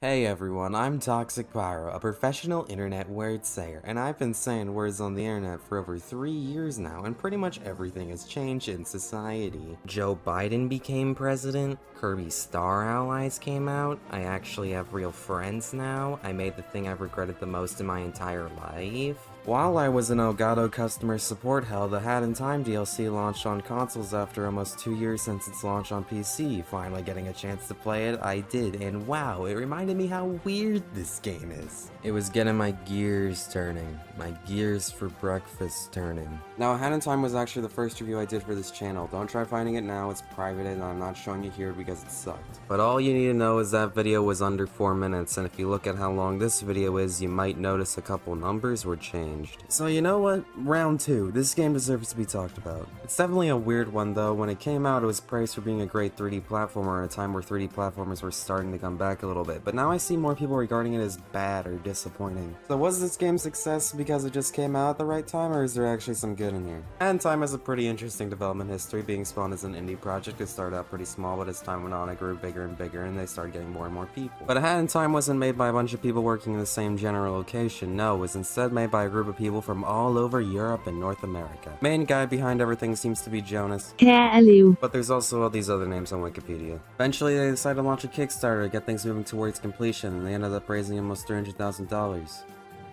Hey everyone, I'm Toxic Pyro, a professional internet word sayer, and I've been saying words on the internet for over 3 years now, and pretty much everything has changed in society. Joe Biden became president, Kirby Star Allies came out, I actually have real friends now, I made the thing I've regretted the most in my entire life. While I was in Elgato customer support hell, the Hat in Time DLC launched on consoles after almost 2 years since its launch on PC. Finally getting a chance to play it, I did, and wow, it reminded me how weird this game is. It was getting my gears turning. My gears for breakfast turning. Now, Hat in Time was actually the first review I did for this channel. Don't try finding it now, it's private and I'm not showing you here because it sucked. But all you need to know is that video was under 4 minutes, and if you look at how long this video is, you might notice a couple numbers were changed. So you know what? Round 2. This game deserves to be talked about. It's definitely a weird one though. When it came out, it was praised for being a great 3D platformer at a time where 3D platformers were starting to come back a little bit, but now I see more people regarding it as bad or disappointing. So was this game success because it just came out at the right time, or is there actually some good in here? Hat in Time has a pretty interesting development history, being spawned as an indie project. It started out pretty small, but as time went on it grew bigger and bigger, and they started getting more and more people. But Hat in Time wasn't made by a bunch of people working in the same general location. No, it was instead made by a group of people from all over Europe and North America. Main guy behind everything seems to be Jonas, but there's also all these other names on Wikipedia. Eventually they decided to launch a Kickstarter to get things moving towards completion, and they ended up raising almost $300,000.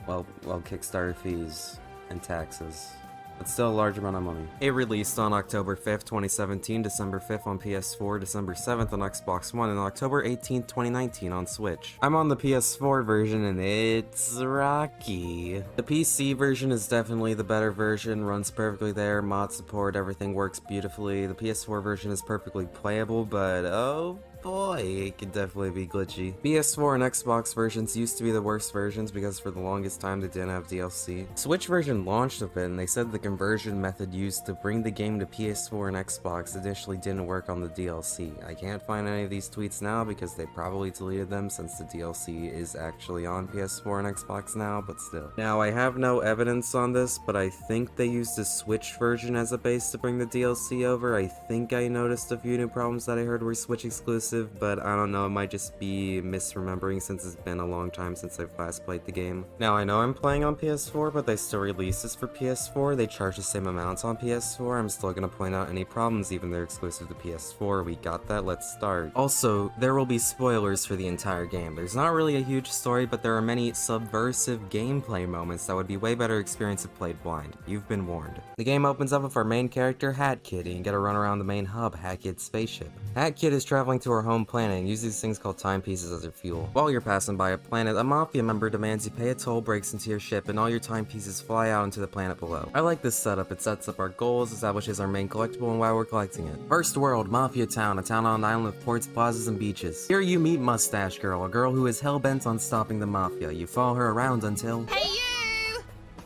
Well, Kickstarter fees and taxes. But still a large amount of money. It released on October 5th, 2017, December 5th on PS4, December 7th on Xbox One, and October 18th, 2019 on Switch. I'm on the PS4 version and it's rocky. The PC version is definitely the better version, runs perfectly there, mod support, everything works beautifully. The PS4 version is perfectly playable, but oh boy, it can definitely be glitchy. PS4 and Xbox versions used to be the worst versions because for the longest time they didn't have DLC. Switch version launched with it, and they said the conversion method used to bring the game to PS4 and Xbox initially didn't work on the DLC. I can't find any of these tweets now because they probably deleted them since the DLC is actually on PS4 and Xbox now, but still. Now, I have no evidence on this, but I think they used the Switch version as a base to bring the DLC over. I think I noticed a few new problems that I heard were Switch exclusive, but I don't know, it might just be misremembering since it's been a long time since I've last played the game. Now, I know I'm playing on PS4, but they still release this for PS4. They charge the same amounts on PS4. I'm still gonna point out any problems, even they're exclusive to PS4. We got that, let's start. Also, there will be spoilers for the entire game. There's not really a huge story, but there are many subversive gameplay moments that would be way better experience if played blind. You've been warned. The game opens up with our main character, Hat Kid, and you get to run around the main hub, Hat Kid's spaceship. Hat Kid is traveling to her home planet and uses these things called timepieces as her fuel. While you're passing by a planet, a Mafia member demands you pay a toll, breaks into your ship, and all your timepieces fly out into the planet below. I like this setup. It sets up our goals, establishes our main collectible, and why we're collecting it. First world, Mafia Town, a town on an island with ports, plazas, and beaches. Here you meet Mustache Girl, a girl who is hell-bent on stopping the Mafia. You follow her around until... Hey you!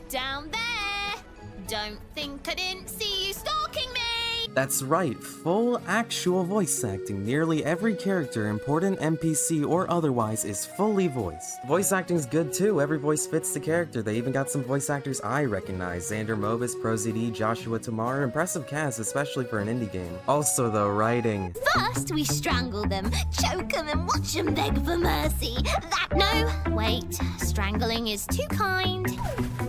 Down there! Don't think I didn't see you stalking me! That's right, full actual voice acting. Nearly every character, important NPC or otherwise, is fully voiced. Voice acting's good too, every voice fits the character. They even got some voice actors I recognize. Xander Mobus, ProZD, Joshua Tamar, impressive cast, especially for an indie game. Also though, writing. First we strangle them, choke them, and watch them beg for mercy. No, wait, strangling is too kind.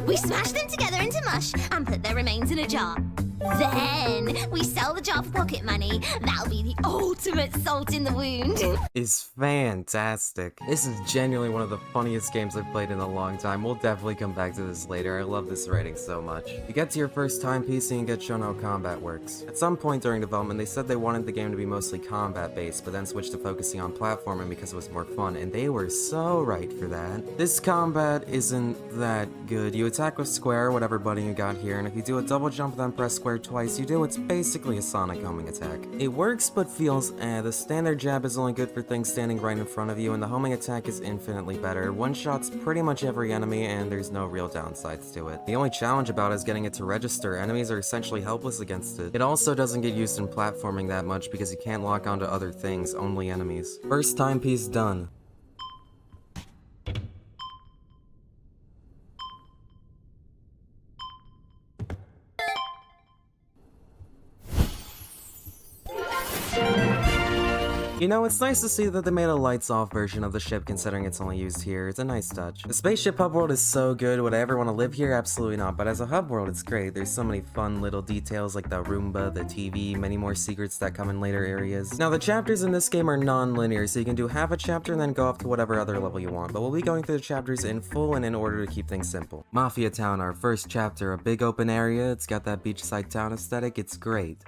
We smash them together into mush and put their remains in a jar. Then we sell the jar for pocket money. That'll be the ultimate salt in the wound. Is fantastic. This is genuinely one of the funniest games I've played in a long time. We'll definitely come back to this later. I love this writing so much. You get to your first timepiece and you get shown how combat works. At some point during development, they said they wanted the game to be mostly combat-based, but then switched to focusing on platforming because it was more fun, and they were so right for that. This combat isn't that good. You attack with square, whatever button you got here, and if you do a double jump then press square twice, you do what's basically a Sonic homing attack. It works but feels the standard jab is only good for things standing right in front of you, and the homing attack is infinitely better. One-shots pretty much every enemy, and there's no real downsides to it. The only challenge about it is getting it to register. Enemies are essentially helpless against it. It also doesn't get used in platforming that much because you can't lock onto other things, only enemies. First timepiece done. You know, it's nice to see that they made a lights-off version of the ship considering it's only used here. It's a nice touch. The spaceship hub world is so good. Would I ever want to live here? Absolutely not. But as a hub world, it's great. There's so many fun little details like the Roomba, the TV, many more secrets that come in later areas. Now, the chapters in this game are non-linear, so you can do half a chapter and then go off to whatever other level you want. But we'll be going through the chapters in full and in order to keep things simple. Mafia Town, our first chapter, a big open area. It's got that beachside town aesthetic. It's great.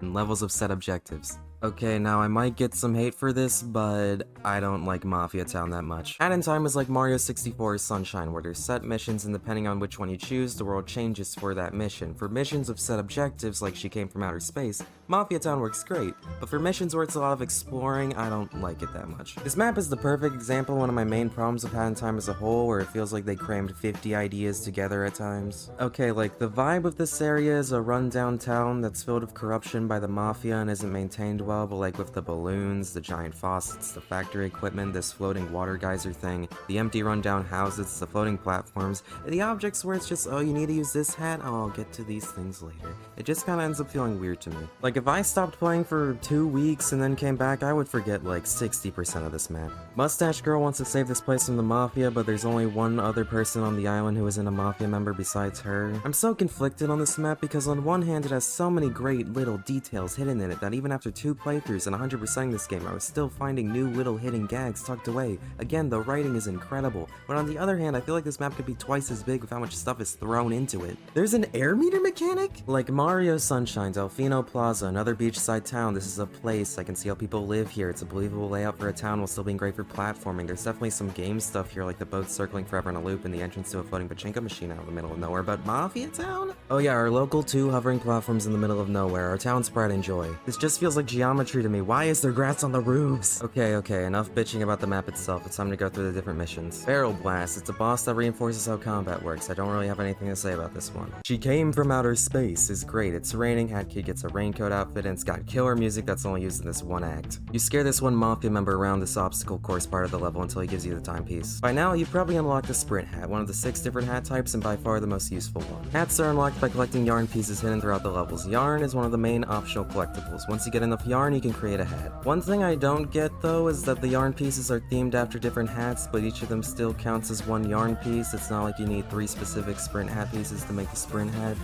And levels of set objectives. Okay, now I might get some hate for this, but I don't like Mafia Town that much. Hat in Time is like Mario 64's Sunshine, where there's set missions and depending on which one you choose, the world changes for that mission. For missions of set objectives, like She Came from Outer Space, Mafia Town works great, but for missions where it's a lot of exploring, I don't like it that much. This map is the perfect example of one of my main problems with Hat in Time as a whole, where it feels like they crammed 50 ideas together at times. Okay, like the vibe of this area is a rundown town that's filled with corruption by the Mafia and isn't maintained well, but like with the balloons, the giant faucets, the factory equipment, this floating water geyser thing, the empty rundown houses, the floating platforms, and the objects where it's just, oh, you need to use this hat? Oh, I'll get to these things later. It just kinda ends up feeling weird to me. Like, if I stopped playing for 2 weeks and then came back, I would forget like 60% of this map. Mustache Girl wants to save this place from the Mafia, but there's only one other person on the island who isn't a Mafia member besides her. I'm so conflicted on this map because on one hand it has so many great little details hidden in it that even after 2 playthroughs and 100%ing this game, I was still finding new little hidden gags tucked away. Again, the writing is incredible, but on the other hand, I feel like this map could be twice as big with how much stuff is thrown into it. There's an air meter mechanic? Like Mario Sunshine's Alfino Plaza, another beachside town. This is a place. I can see how people live here. It's a believable layout for a town while still being great for platforming. There's definitely some game stuff here, like the boat circling forever in a loop and the entrance to a floating pachinko machine out in the middle of nowhere. But Mafia Town? Oh yeah, our local 2 hovering platforms in the middle of nowhere. Our town's pride and joy. This just feels like geometry to me. Why is there grass on the roofs? Okay, enough bitching about the map itself. It's time to go through the different missions. Barrel Blast. It's a boss that reinforces how combat works. I don't really have anything to say about this one. She Came from Outer Space is great. It's raining, Hat Kid gets a raincoat outfit, and it's got killer music that's only used in this one act. You scare this one Mafia member around this obstacle course part of the level until he gives you the timepiece. By now, you've probably unlocked the Sprint Hat, one of the 6 different hat types and by far the most useful one. Hats are unlocked by collecting yarn pieces hidden throughout the levels. Yarn is one of the main optional collectibles. Once you get enough yarn, you can create a hat. One thing I don't get though is that the yarn pieces are themed after different hats, but each of them still counts as one yarn piece. It's not like you need 3 specific Sprint hat pieces to make the Sprint hat.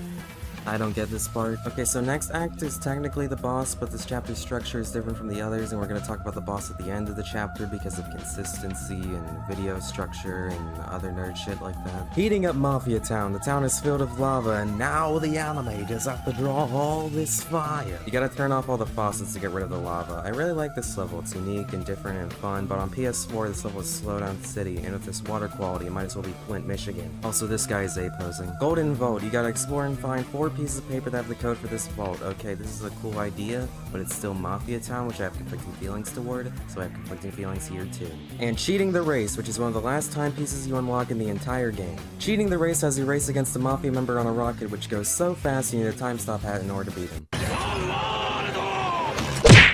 I don't get this part. Okay, so next act is technically the boss, but this chapter's structure is different from the others, and we're gonna talk about the boss at the end of the chapter because of consistency and video structure and other nerd shit like that. Heating up Mafia Town. The town is filled with lava, and now the animators have to draw all this fire. You gotta turn off all the faucets to get rid of the lava. I really like this level. It's unique and different and fun, but on PS4, this level is slow down city, and with this water quality, it might as well be Flint, Michigan. Also, this guy is A-posing. Golden Vault. You gotta explore and find 4 pieces of paper that have the code for this vault. Okay, this is a cool idea, but it's still Mafia Town, which I have conflicting feelings toward, so I have conflicting feelings here too. And Cheating the Race, which is one of the last timepieces you unlock in the entire game. Cheating the Race has you race against a Mafia member on a rocket, which goes so fast you need a time stop hat in order to beat him.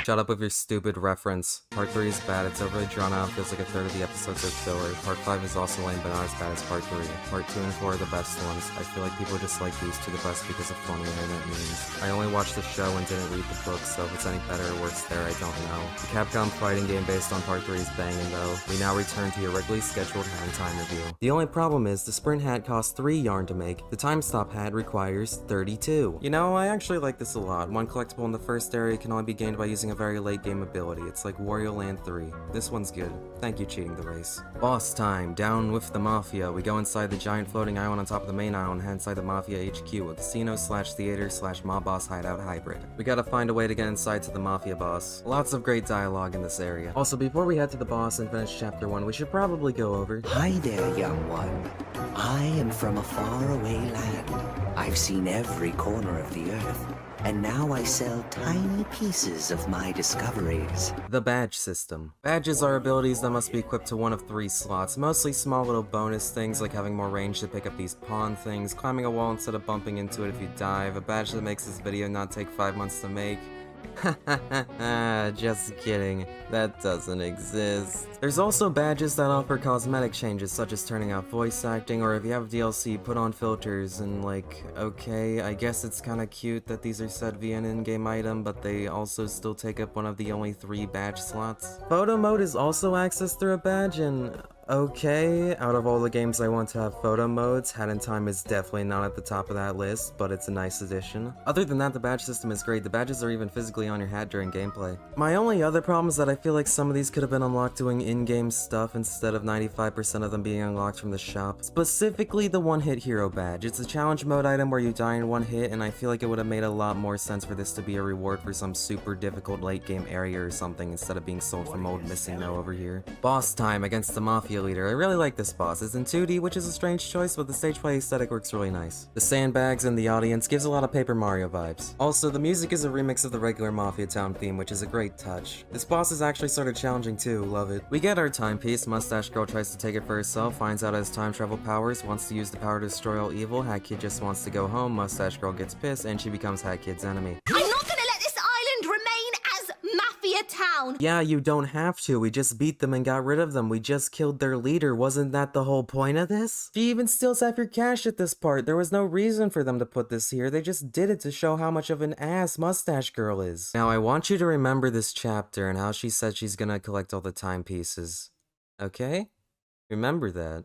Shut up with your stupid reference. Part 3 is bad, it's overly drawn out, feels like a third of the episodes are filler. Part 5 is also lame, but not as bad as Part 3. Part 2 and 4 are the best ones. I feel like people just like these 2 the best because of funny internet memes. I only watched the show and didn't read the book, so if it's any better or worse there, I don't know. The Capcom fighting game based on Part 3 is banging though. We now return to your regularly scheduled Hat in Time review. The only problem is, the Sprint Hat costs 3 yarn to make. The Time Stop Hat requires 32. You know, I actually like this a lot. One collectible in the first area can only be gained by using a very late game ability. It's like Wario Land 3. This one's good. Thank you, Cheating the Race. Boss time. Down with the Mafia. We go inside the giant floating island on top of the main island, head inside the Mafia HQ, a casino/theater/mob boss hideout hybrid. We gotta find a way to get inside to the Mafia boss. Lots of great dialogue in this area. Also, before we head to the boss and finish chapter 1, we should probably go over... Hi there, young one. I am from a faraway land. I've seen every corner of the earth. And now I sell tiny pieces of my discoveries. The badge system. Badges are abilities that must be equipped to one of 3 slots, mostly small little bonus things like having more range to pick up these pawn things, climbing a wall instead of bumping into it if you dive, a badge that makes this video not take 5 months to make, Just kidding. That doesn't exist. There's also badges that offer cosmetic changes, such as turning off voice acting, or if you have DLC, put on filters, and like, okay, I guess it's kinda cute that these are set via an in-game item, but they also still take up one of the only 3 badge slots. Photo mode is also accessed through a badge, and okay, out of all the games I want to have photo modes, Hat in Time is definitely not at the top of that list, but it's a nice addition. Other than that, the badge system is great. The badges are even physically on your hat during gameplay. My only other problem is that I feel like some of these could have been unlocked doing in-game stuff instead of 95% of them being unlocked from the shop. Specifically the one-hit hero badge. It's a challenge mode item where you die in one hit, and I feel like it would have made a lot more sense for this to be a reward for some super difficult late game area or something instead of being sold from old Missing No over here. Boss time against the Mafia leader. I really like this boss. It's in 2D, which is a strange choice, but the stage play aesthetic works really nice. The sandbags in the audience gives a lot of Paper Mario vibes. Also, the music is a remix of the regular Mafia Town theme, which is a great touch. This boss is actually sort of challenging too, love it. We get our timepiece. Mustache Girl tries to take it for herself, finds out it has time travel powers, wants to use the power to destroy all evil. Hat Kid just wants to go home, Mustache Girl gets pissed, and she becomes Hat Kid's enemy. I'm not gonna let this island remain as Mafia Town! Yeah, you don't have to. We just beat them and got rid of them. We just killed their leader. Wasn't that the whole point of this? She even steals half your cash at this part. There was no reason for them to put this here. They just did it to show how much of an ass Mustache Girl is. Now, I want you to remember this chapter and how she said she's gonna collect all the timepieces. Okay? Remember that.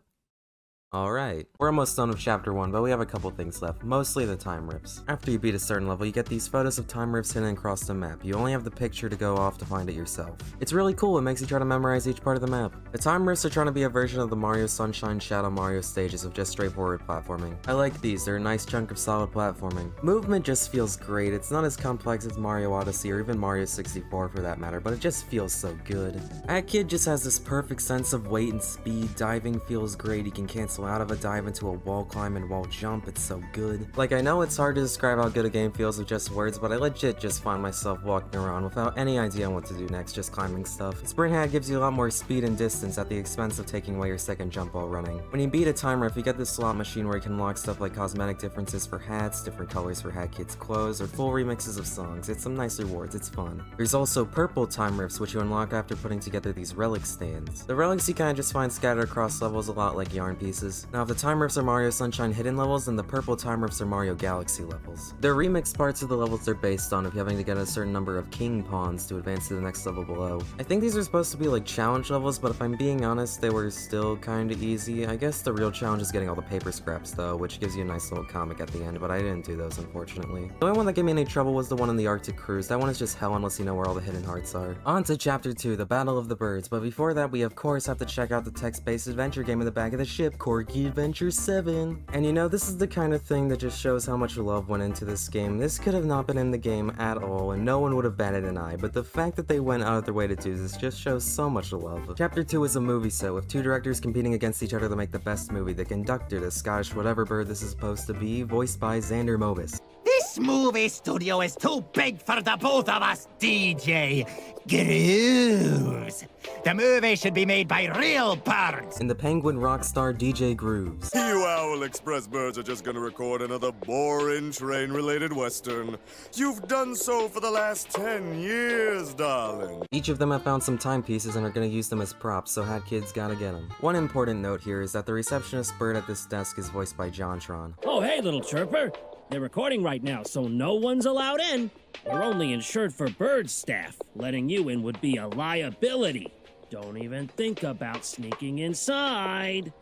Alright, we're almost done with chapter 1, but we have a couple things left, mostly the time rifts. After you beat a certain level, you get these photos of time rifts hidden across the map. You only have the picture to go off to find it yourself. It's really cool, it makes you try to memorize each part of the map. The time rifts are trying to be a version of the Mario Sunshine Shadow Mario stages of just straightforward platforming. I like these, they're a nice chunk of solid platforming. Movement just feels great, it's not as complex as Mario Odyssey or even Mario 64 for that matter, but it just feels so good. That kid just has this perfect sense of weight and speed, diving feels great, he can cancel out of a dive into a wall climb and wall jump, it's so good. Like, I know it's hard to describe how good a game feels with just words, but I legit just find myself walking around without any idea on what to do next, just climbing stuff. Sprint Hat gives you a lot more speed and distance at the expense of taking away your second jump while running. When you beat a time rift, you get this slot machine where you can unlock stuff like cosmetic differences for hats, different colors for Hat Kid's clothes, or full remixes of songs. It's some nice rewards, it's fun. There's also purple time rifts, which you unlock after putting together these relic stands. The relics you kinda just find scattered across levels a lot like yarn pieces. Now, if the time rifts are Mario Sunshine hidden levels, and the purple time rifts are Mario Galaxy levels. They're remixed parts of the levels they're based on, if you're having to get a certain number of king pawns to advance to the next level below. I think these are supposed to be like challenge levels, but if I'm being honest, they were still kinda easy. I guess the real challenge is getting all the paper scraps though, which gives you a nice little comic at the end, but I didn't do those unfortunately. The only one that gave me any trouble was the one in the Arctic Cruise. That one is just hell unless you know where all the hidden hearts are. On to chapter 2, the Battle of the Birds, but before that we of course have to check out the text-based adventure game in the back of the ship, Corky Adventure 7. And you know, this is the kind of thing that just shows how much love went into this game. This could have not been in the game at all, and no one would have batted an eye, but the fact that they went out of their way to do this just shows so much love. Chapter 2 is a movie set, with 2 directors competing against each other to make the best movie. The conductor, the Scottish whatever bird this is supposed to be, voiced by Xander Mobus. This movie studio is too big for the both of us, DJ. Grooves. The movie should be made by real birds. And the Penguin rock star DJ Grooves. You Owl Express birds are just gonna record another boring train-related western. You've done so for the last 10 years, darling. Each of them have found some timepieces and are gonna use them as props, so Hat Kid's gotta get them. One important note here is that the receptionist bird at this desk is voiced by JonTron. Oh, hey, little chirper. They're recording right now, so no one's allowed in. We're only insured for bird staff. Letting you in would be a liability. Don't even think about sneaking inside.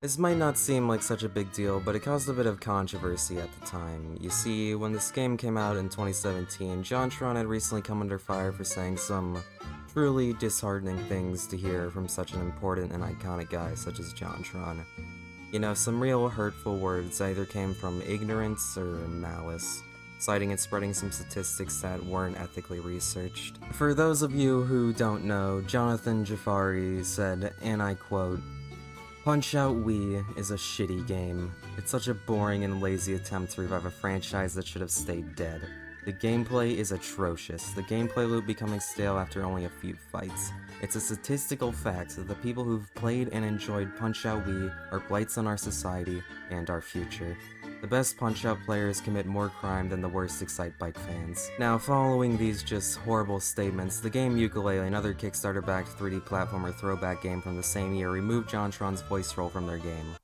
This might not seem like such a big deal, but it caused a bit of controversy at the time. You see, when this game came out in 2017, JonTron had recently come under fire for saying some truly disheartening things to hear from such an important and iconic guy such as JonTron. You know, some real hurtful words either came from ignorance or malice, citing and spreading some statistics that weren't ethically researched. For those of you who don't know, Jonathan Jafari said, and I quote, "Punch-Out Wii is a shitty game. It's such a boring and lazy attempt to revive a franchise that should have stayed dead. The gameplay is atrocious, the gameplay loop becoming stale after only a few fights. It's a statistical fact that the people who've played and enjoyed Punch-Out Wii are blights on our society and our future." The best Punch-Out players commit more crime than the worst Excite Bike fans. Now, following these just horrible statements, the game Yooka-Laylee, another Kickstarter-backed 3D platformer throwback game from the same year, removed JonTron's voice role from their game.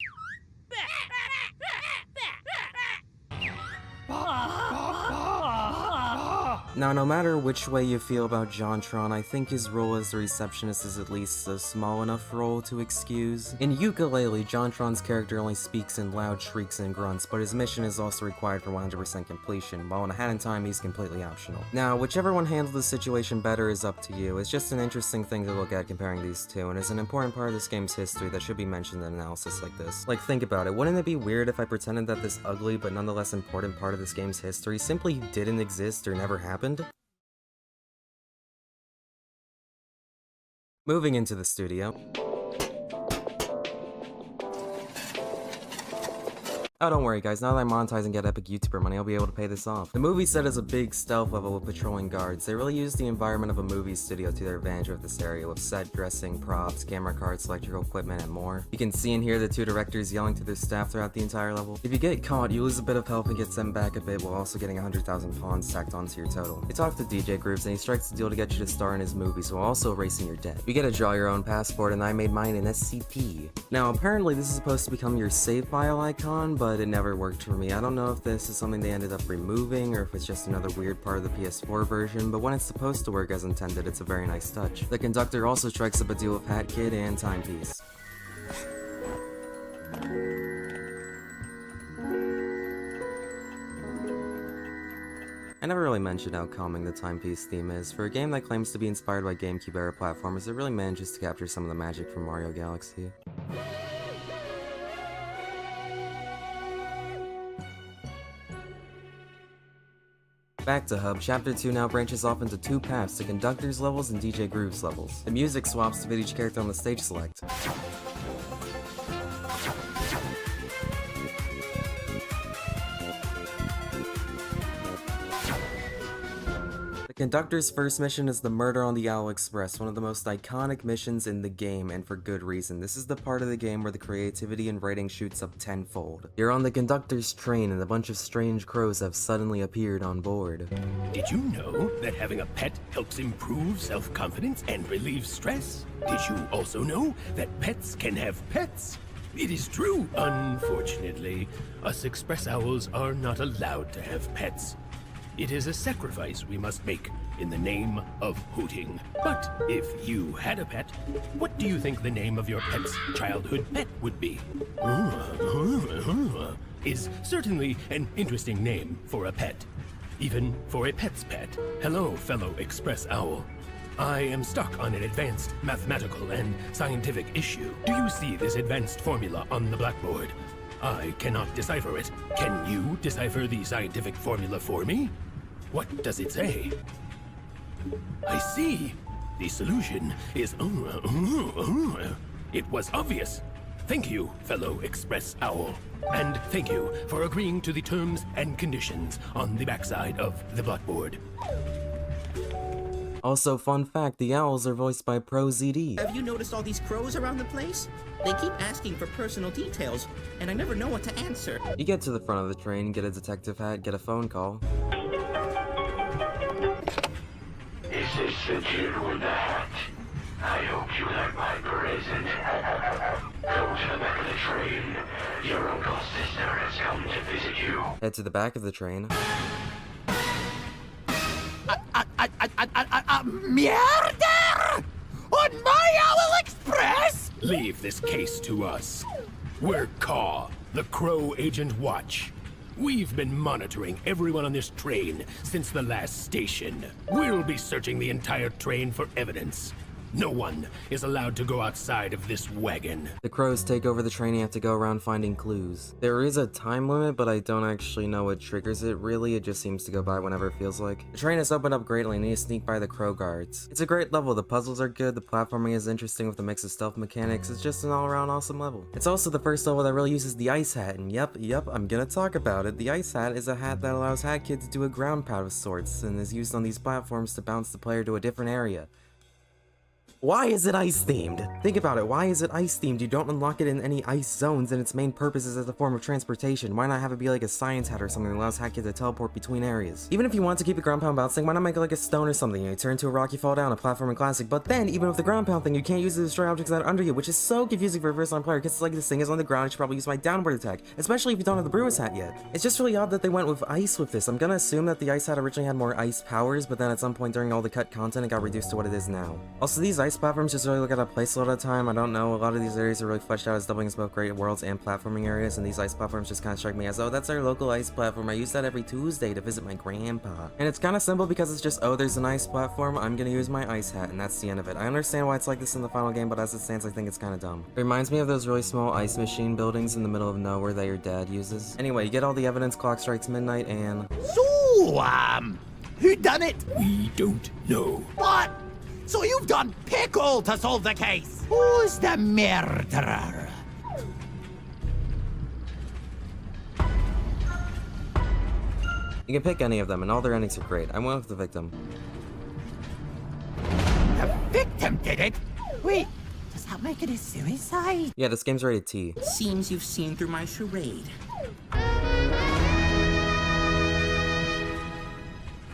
Now, no matter which way you feel about JonTron, I think his role as the receptionist is at least a small enough role to excuse. In Yooka-Laylee, JonTron's character only speaks in loud shrieks and grunts, but his mission is also required for 100% completion, while in A Hat in Time he's completely optional. Now, whichever one handled the situation better is up to you. It's just an interesting thing to look at comparing these two, and is an important part of this game's history that should be mentioned in analysis like this. Like, think about it, wouldn't it be weird if I pretended that this ugly but nonetheless important part of this game's history simply didn't exist or never happened? Moving into the studio. Oh, don't worry guys, now that I monetize and get epic YouTuber money, I'll be able to pay this off. The movie set is a big stealth level with patrolling guards. They really used the environment of a movie studio to their advantage with this area, with set dressing, props, camera carts, electrical equipment, and more. You can see and hear the two directors yelling to their staff throughout the entire level. If you get caught, you lose a bit of health and get sent back a bit while also getting 100,000 pawns tacked onto your total. You talk to DJ groups and he strikes a deal to get you to star in his movies while also erasing your debt. You get to draw your own passport, and I made mine in SCP. Now apparently this is supposed to become your save file icon, but it never worked for me. I don't know if this is something they ended up removing or if it's just another weird part of the PS4 version, but when it's supposed to work as intended, it's a very nice touch. The conductor also strikes up a deal with Hat Kid and Timepiece. I never really mentioned how calming the Timepiece theme is. For a game that claims to be inspired by GameCube era platformers, it really manages to capture some of the magic from Mario Galaxy. Back to Hub, Chapter 2 now branches off into two paths, the Conductor's levels and DJ Groove's levels. The music swaps to fit each character on the stage select. The Conductor's first mission is the Murder on the Owl Express, one of the most iconic missions in the game, and for good reason. This is the part of the game where the creativity and writing shoots up tenfold. You're on the Conductor's train and a bunch of strange crows have suddenly appeared on board. Did you know that having a pet helps improve self-confidence and relieve stress? Did you also know that pets can have pets? It is true. Unfortunately, us express owls are not allowed to have pets. It is a sacrifice we must make in the name of hooting. But if you had a pet, what do you think the name of your pet's childhood pet would be? Is certainly an interesting name for a pet. Even for a pet's pet. Hello, fellow express owl. I am stuck on an advanced mathematical and scientific issue. Do you see this advanced formula on the blackboard? I cannot decipher it. Can you decipher the scientific formula for me? What does it say? I see. The solution is... It was obvious. Thank you, fellow express owl. And thank you for agreeing to the terms and conditions on the backside of the blackboard. Also, fun fact, the owls are voiced by Pro ZD. Have you noticed all these crows around the place? They keep asking for personal details, and I never know what to answer. You get to the front of the train, get a detective hat, get a phone call. Is this the kid with the hat? I hope you like my present. Go to the back of the train. Your uncle's sister has come to visit you. Head to the back of the train. Murder! On my Owl Express? Leave this case to us. We're CAW, the Crow Agent Watch. We've been monitoring everyone on this train since the last station. We'll be searching the entire train for evidence. No one is allowed to go outside of this wagon. The crows take over the train and you have to go around finding clues. There is a time limit, but I don't actually know what triggers it really. It just seems to go by whenever it feels like. The train has opened up greatly and you need to sneak by the crow guards. It's a great level, the puzzles are good, the platforming is interesting with a mix of stealth mechanics. It's just an all-around awesome level. It's also the first level that really uses the ice hat, and yep, I'm gonna talk about it. The ice hat is a hat that allows Hat Kid to do a ground pound of sorts, and is used on these platforms to bounce the player to a different area. Why is it ice themed? Think about it, why is it ice themed? You don't unlock it in any ice zones, and its main purpose is as a form of transportation. Why not have it be like a science hat or something that allows Hat Kid to teleport between areas? Even if you want to keep the ground pound bouncing, why not make it like a stone or something? You turn into a rock, you fall down, a platforming classic. But then, even with the ground pound thing, you can't use it to destroy objects that are under you, which is so confusing for a first-time player, because it's like this thing is on the ground, you should probably use my downward attack, especially if you don't have the Brewer's Hat yet. It's just really odd that they went with ice with this. I'm gonna assume that the ice hat originally had more ice powers, but then at some point during all the cut content, it got reduced to what it is now. Also, these ice platforms just really look at a place a lot of the time. I don't know, a lot of these areas are really fleshed out as doubling as both great worlds and platforming areas, and these ice platforms just kind of strike me as, oh, that's our local ice platform. I use that every Tuesday to visit my grandpa. And it's kind of simple because it's just, oh, there's an ice platform, I'm gonna use my ice hat, and that's the end of it. I understand why it's like this in the final game, but as it stands, I think it's kind of dumb. It reminds me of those really small ice machine buildings in the middle of nowhere that your dad uses. Anyway, you get all the evidence, clock strikes midnight, and... So, who done it? We don't know. What? So you've done pickle to solve the case? Who's the murderer? You can pick any of them, and all their endings are great. I went with the victim. The victim did it? Wait, does that make it a suicide? Yeah, this game's rated T. Seems you've seen through my charade.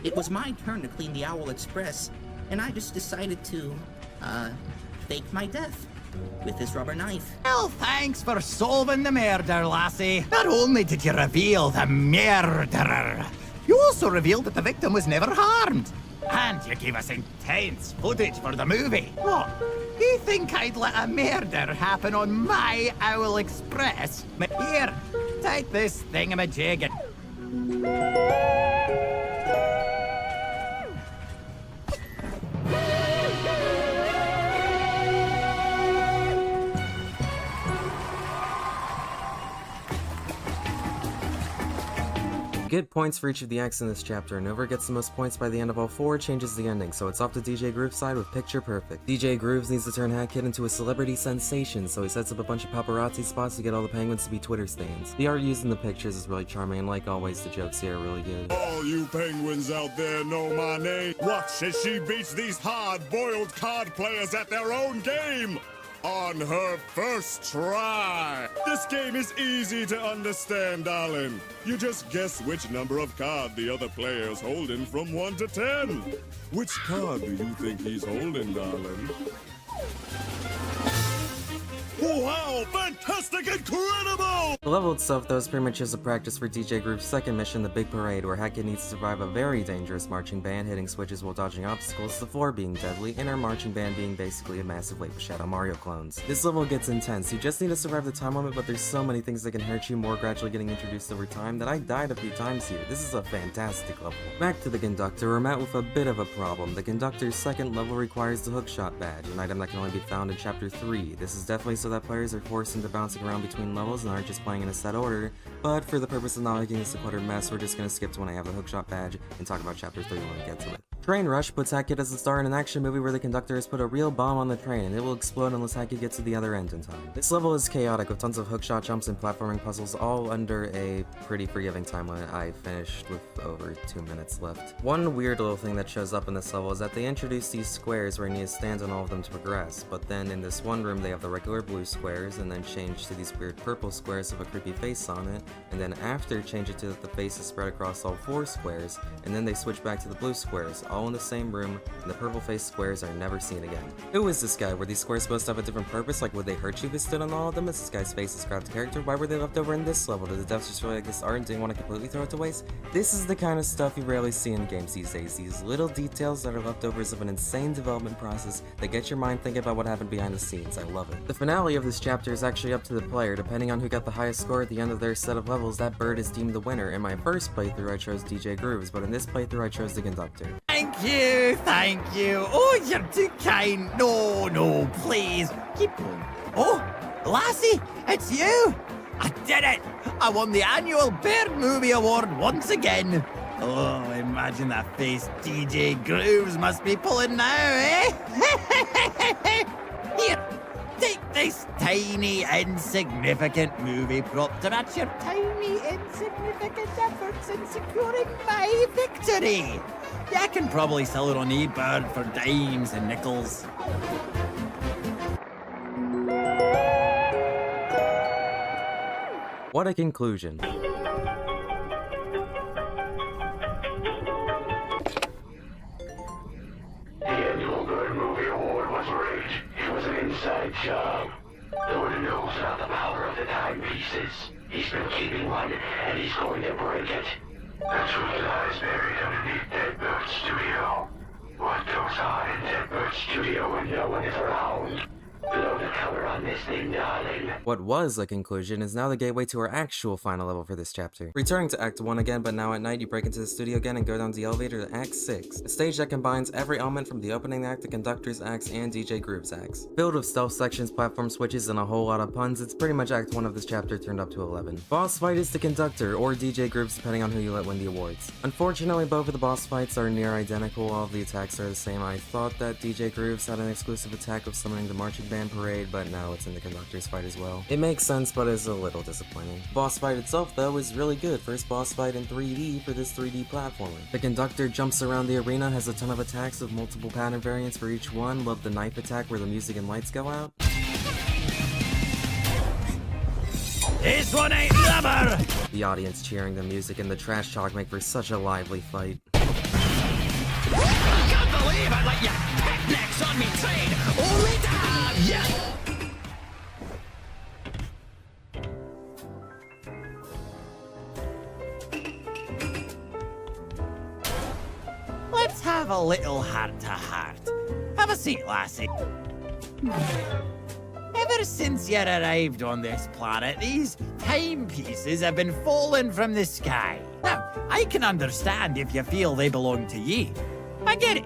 It was my turn to clean the Owl Express, and I just decided to, fake my death with this rubber knife. Well, thanks for solving the murder, lassie. Not only did you reveal the murderer, you also revealed that the victim was never harmed. And you gave us intense footage for the movie. What? You think I'd let a murder happen on my Owl Express? But here, take this thingamajig and... You get points for each of the acts in this chapter, and whoever gets the most points by the end of all 4 changes the ending, so it's off to DJ Groove's side with Picture Perfect. DJ Grooves needs to turn Hat Kid into a celebrity sensation, so he sets up a bunch of paparazzi spots to get all the penguins to be Twitter stans. The art used in the pictures is really charming, and like always, the jokes here are really good. All you penguins out there know my name. Watch as she beats these hard-boiled card players at their own game on her first try. This game is easy to understand, darling. You just guess which number of card the other player's holding from 1 to 10. Which card do you think he's holding, darling? Wow, fantastic, incredible! The level itself, though, is pretty much just a practice for DJ Groove's second mission, the Big Parade, where Hat Kid needs to survive a very dangerous marching band, hitting switches while dodging obstacles, the floor being deadly, and our marching band being basically a massive wave of Shadow Mario clones. This level gets intense. You just need to survive the time limit, but there's so many things that can hurt you, more gradually getting introduced over time, that I died a few times here. This is a fantastic level. Back to the conductor, we're met with a bit of a problem. The conductor's second level requires the hookshot badge, an item that can only be found in Chapter 3. This is definitely so that players are forced into bouncing around between levels and aren't just playing in a set order, but for the purpose of not making this a cluttered mess, we're just gonna skip to when I have the hookshot badge and talk about Chapter 3 when we get to it. Train Rush puts Hat Kid as the star in an action movie where the conductor has put a real bomb on the train and it will explode unless Hat Kid gets to the other end in time. This level is chaotic with tons of hookshot jumps and platforming puzzles, all under a pretty forgiving time limit. I finished with over 2 minutes left. One weird little thing that shows up in this level is that they introduce these squares where you need to stand on all of them to progress, but then in this one room they have the regular blue squares and then change to these weird purple squares with a creepy face on it, and then after change it to that the face is spread across all 4 squares, and then they switch back to the blue squares, all in the same room, and the purple face squares are never seen again. Who is this guy? Were these squares supposed to have a different purpose? Like, would they hurt you if you stood on all of them? Is this guy's face described character? Why were they left over in this level? Did the devs just really like this art and didn't want to completely throw it to waste? This is the kind of stuff you rarely see in games these days. These little details that are leftovers of an insane development process that get your mind thinking about what happened behind the scenes. I love it. The finale of this chapter is actually up to the player. Depending on who got the highest score at the end of their set of levels, that bird is deemed the winner. In my first playthrough, I chose DJ Grooves, but in this playthrough, I chose the conductor. Thank you, thank you. Oh, you're too kind. No, please. Keep going. Oh, Lassie, it's you. I did it. I won the annual Bird Movie Award once again. Oh, imagine that face DJ Grooves must be pulling now, eh? Here, Take this tiny, insignificant movie prop to match your tiny, insignificant efforts in securing my victory. Yeah, I can probably sell it on eBird for dimes and nickels. What a conclusion. The annual Bird Movie Award was rigged. It was an inside job. Lord knows about the power of the timepieces. He's been keeping one, and he's going to break it. The truth lies buried underneath Deadbird Studio. What goes on in Deadbird Studio when no one is around? Blow the cover on this thing, darling. What was a conclusion is now the gateway to our actual final level for this chapter. Returning to Act 1 again, but now at night you break into the studio again and go down the elevator to Act 6, a stage that combines every element from the opening act, the conductor's acts, and DJ Groove's acts. Filled with stealth sections, platform switches, and a whole lot of puns, it's pretty much Act 1 of this chapter turned up to 11. Boss fight is the conductor, or DJ Grooves depending on who you let win the awards. Unfortunately, both of the boss fights are near identical, all of the attacks are the same. I thought that DJ Grooves had an exclusive attack of summoning the marching band parade, but no, it's in the conductor's fight as well. It makes sense, but is a little disappointing. The boss fight itself, though, is really good. First boss fight in 3D for this 3D platformer. The conductor jumps around the arena, has a ton of attacks with multiple pattern variants for each one. Love the knife attack where the music and lights go out. This one ain't rubber! The audience cheering, the music, and the trash talk make for such a lively fight. I can't believe I let you picnics on me train! Only to have ya! Let's have a little heart-to-heart. Have a seat, lassie. Ever since you arrived on this planet, these timepieces have been falling from the sky. Now, I can understand if you feel they belong to ye. I get it.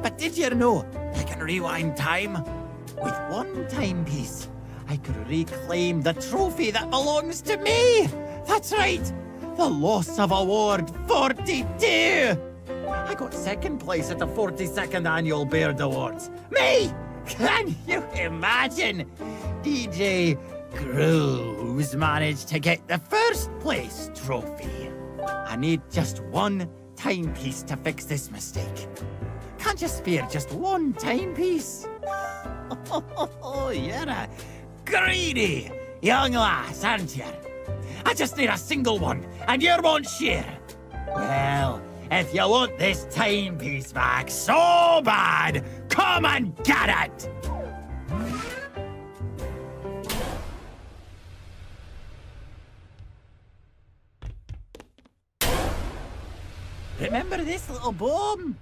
But did you know I can rewind time? With one timepiece, I could reclaim the trophy that belongs to me. That's right, the Loss of Award 42. I got second place at the 42nd Annual Baird Awards. Me! Can you imagine? DJ Grooves managed to get the first place trophy. I need just one timepiece to fix this mistake. Can't you spare just one timepiece? Oh, you're a greedy young lass, aren't you? I just need a single one, and you won't share. Well, if you want this timepiece back so bad, come and get it! Remember this little bomb?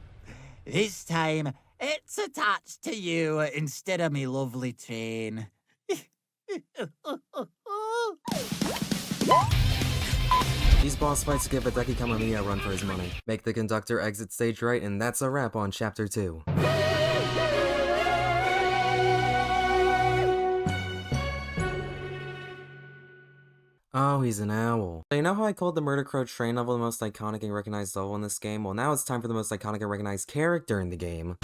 This time, it's attached to you instead of me lovely train. These boss fights give Hideki Kamiya a run for his money. Make the conductor exit stage right, and that's a wrap on Chapter 2. Oh, he's an owl. So you know how I called the Murder Crow train level the most iconic and recognized level in this game? Well, now it's time for the most iconic and recognized character in the game.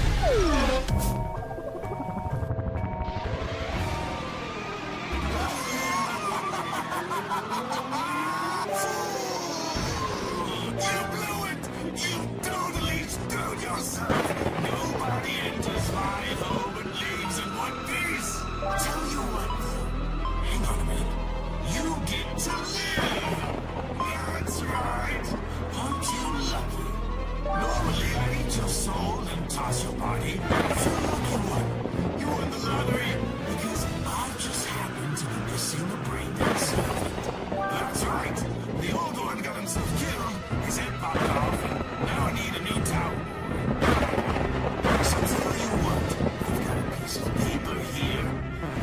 Toss your body. It's a lucky one. You won the lottery because I just happened to be missing the brain dead servant. That's right. The old one got himself killed. His head popped off, and now I need a new towel. So tell you what, I've got a piece of paper here.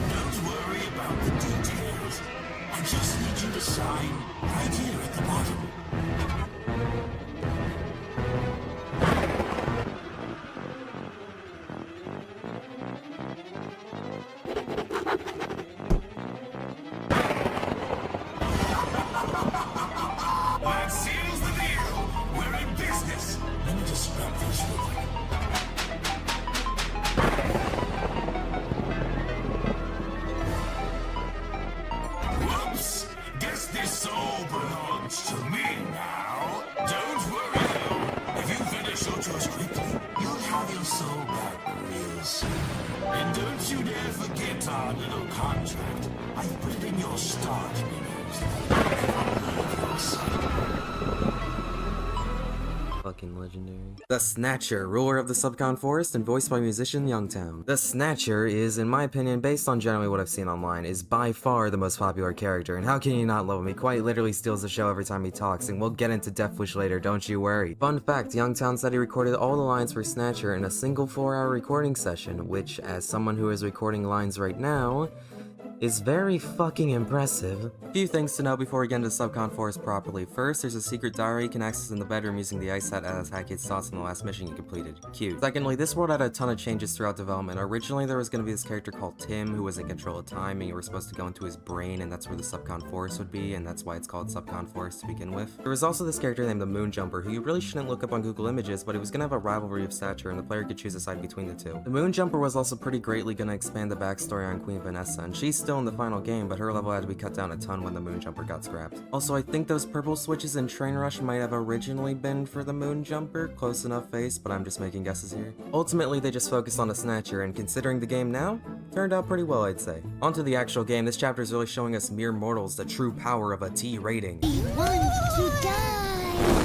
Don't worry about the details. I just need you to sign right here at the bottom. Fucking legendary. The Snatcher, ruler of the Subcon Forest and voiced by musician Youngtown. The Snatcher is, in my opinion, based on generally what I've seen online, is by far the most popular character, and how can you not love him? He quite literally steals the show every time he talks, and we'll get into Deathwish later, don't you worry. Fun fact, Youngtown said he recorded all the lines for Snatcher in a single 4-hour recording session, which, as someone who is recording lines right now, is very fucking impressive. A few things to know before we get into Subcon Forest properly. First, there's a secret diary you can access in the bedroom using the ice set as Hacket's thoughts in the last mission you completed. Cute. Secondly, this world had a ton of changes throughout development. Originally, there was going to be this character called Tim who was in control of time, and you were supposed to go into his brain, and that's where the Subcon Forest would be, and that's why it's called Subcon Forest to begin with. There was also this character named the Moon Jumper, who you really shouldn't look up on Google Images, but he was going to have a rivalry of stature, and the player could choose a side between the two. The Moon Jumper was also pretty greatly going to expand the backstory on Queen Vanessa, and she's still in the final game, but her level had to be cut down a ton when the Moon Jumper got scrapped. Also, I think those purple switches in Train Rush might have originally been for the Moon Jumper, close enough face, but I'm just making guesses here. Ultimately, they just focused on the Snatcher, and considering the game now, turned out pretty well, I'd say. Onto the actual game, this chapter is really showing us mere mortals the true power of a T rating. He wants to die.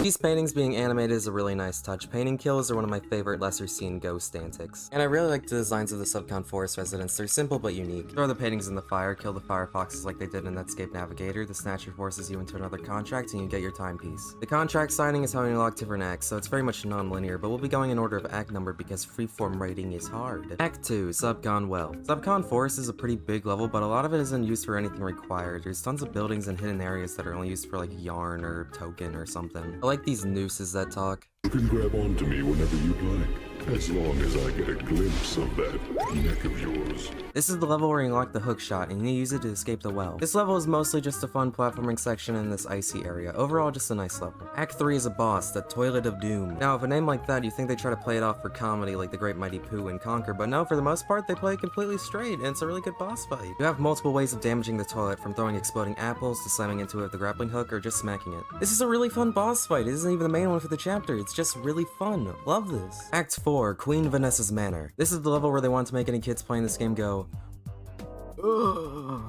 These paintings being animated is a really nice touch. Painting kills are one of my favorite lesser seen ghost antics. And I really like the designs of the Subcon Forest residents. They're simple but unique. Throw the paintings in the fire, kill the firefoxes like they did in Netscape Navigator, the Snatcher forces you into another contract and you get your timepiece. The contract signing is how you unlock different acts, so it's very much non-linear, but we'll be going in order of act number because freeform rating is hard. Act 2, Subcon Well. Subcon Forest is a pretty big level, but a lot of it isn't used for anything required. There's tons of buildings and hidden areas that are only used for like yarn or token or something. I like these nooses that talk. You can grab onto me whenever you'd like, as long as I get a glimpse of that neck of yours. This is the level where you unlock the hook shot, and you need to use it to escape the well. This level is mostly just a fun platforming section in this icy area. Overall, just a nice level. Act 3 is a boss, the Toilet of Doom. Now, with a name like that, you think they try to play it off for comedy like the Great Mighty Pooh and Conquer, but no, for the most part, they play it completely straight, and it's a really good boss fight. You have multiple ways of damaging the toilet, from throwing exploding apples to slamming into it with the grappling hook, or just smacking it. This is a really fun boss fight. It isn't even the main one for the chapter, it's just really fun. Love this. Act 4, Queen Vanessa's Manor. This is the level where they want to make any kids playing this game go,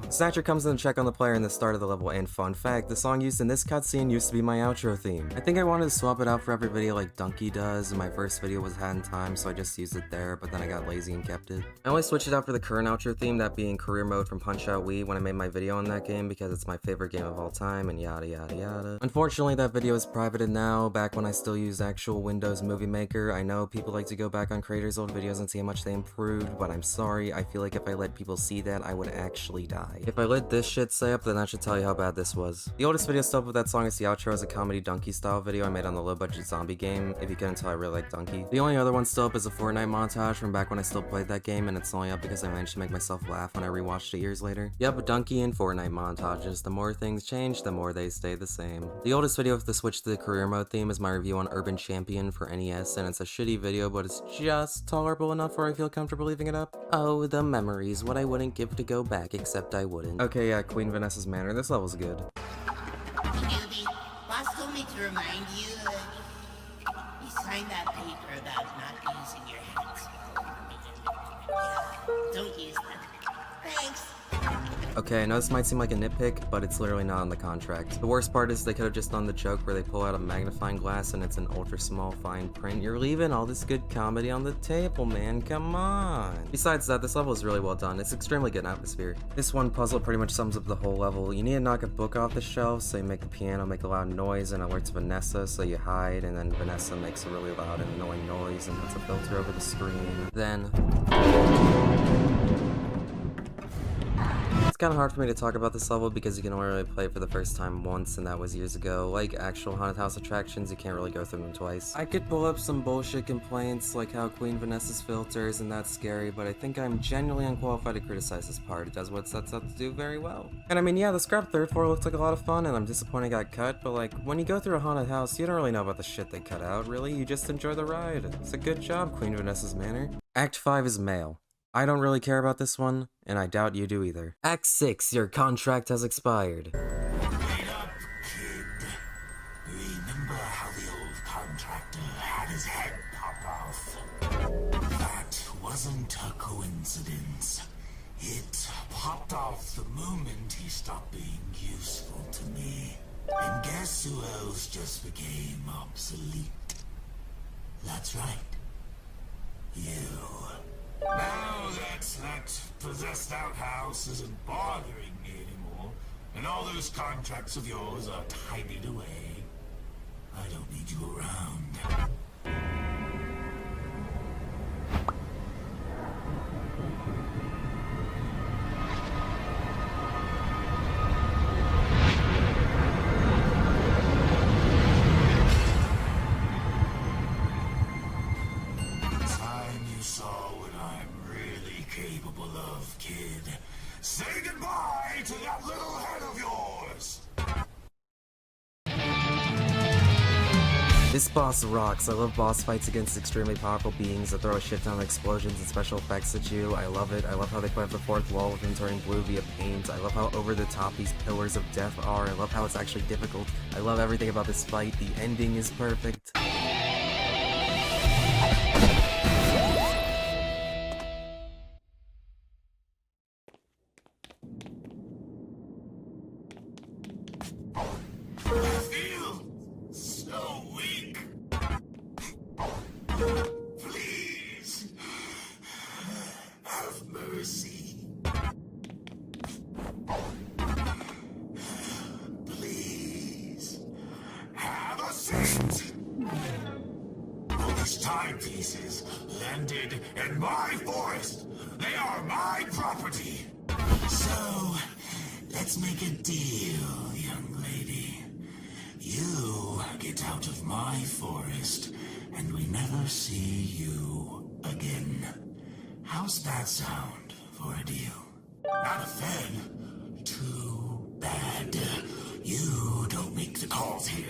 Snatcher comes in to check on the player in the start of the level, and fun fact, the song used in this cutscene used to be my outro theme. I think I wanted to swap it out for every video like Donkey does, and my first video was Had in Time, so I just used it there, but then I got lazy and kept it. I only switched it out for the current outro theme, that being Career Mode from Punch-Out Wii, when I made my video on that game because it's my favorite game of all time, and yada yada yada. Unfortunately, that video is privated now. Back when I still used actual Windows Movie Maker, I know people like to go back on creators' old videos and see how much they improved, but I'm sorry, I feel like if I let people see that, I would actually die. If I let this shit stay up, then that should tell you how bad this was. The oldest video still up with that song is the outro as a comedy Donkey style video I made on the low budget zombie game, if you couldn't tell I really like Donkey. The only other one still up is a Fortnite montage from back when I still played that game, and it's only up because I managed to make myself laugh when I rewatched it years later. Yep, Donkey and Fortnite montages. The more things change, the more they stay the same. The oldest video with the switch to the career mode theme is my review on Urban Champion for NES, and it's a shitty video, but it's just tolerable enough where I feel comfortable leaving it up. Oh, the memories, what I wouldn't give to go back, except I wouldn't. Okay, yeah, Queen Vanessa's Manor. This level's good. Newbie, boss told me to remind you, you signed that paper about not using your hands. Yeah, don't use them. Thanks. Okay, I know this might seem like a nitpick, but it's literally not on the contract. The worst part is they could have just done the joke where they pull out a magnifying glass and it's an ultra small fine print. You're leaving all this good comedy on the table, man, come on. Besides that, this level is really well done. It's extremely good in atmosphere. This one puzzle pretty much sums up the whole level. You need to knock a book off the shelf, so you make the piano make a loud noise and alerts Vanessa, so you hide, and then Vanessa makes a really loud and annoying noise and puts a filter over the screen. Then it's kind of hard for me to talk about this level because you can only really play it for the first time once, and that was years ago. Like actual haunted house attractions, you can't really go through them twice. I could pull up some bullshit complaints like how Queen Vanessa's filter isn't that scary, but I think I'm genuinely unqualified to criticize this part. It does what it sets out to do very well. And I mean, yeah, the scrap third floor looks like a lot of fun, and I'm disappointed it got cut, but like, when you go through a haunted house, you don't really know about the shit they cut out, really. You just enjoy the ride. It's a good job, Queen Vanessa's Manor. Act 5 is Mail. I don't really care about this one, and I doubt you do either. Act 6, your contract has expired. Wait up, kid. Remember how the old contractor had his head pop off? That wasn't a coincidence. It popped off the moment he stopped being useful to me. And guess who else just became obsolete? That's right. You. Now that possessed outhouse isn't bothering me anymore, and all those contracts of yours are tidied away, I don't need you around. Time you saw what I'm really capable of, kid. Say goodbye to that little head of yours! This boss rocks. I love boss fights against extremely powerful beings that throw a shit ton of explosions and special effects at you. I love it. I love how they play up the fourth wall with him turning blue via paint. I love how over the top these pillars of death are. I love how it's actually difficult. I love everything about this fight. The ending is perfect. I feel so weak. Please, have mercy. Please, have a seat. All these timepieces landed in my forest. They are my property. So, let's make a deal, young lady. You get out of my forest, and we never see you again. How's that sound for a deal? Not a fan? Too bad. You don't make the calls here.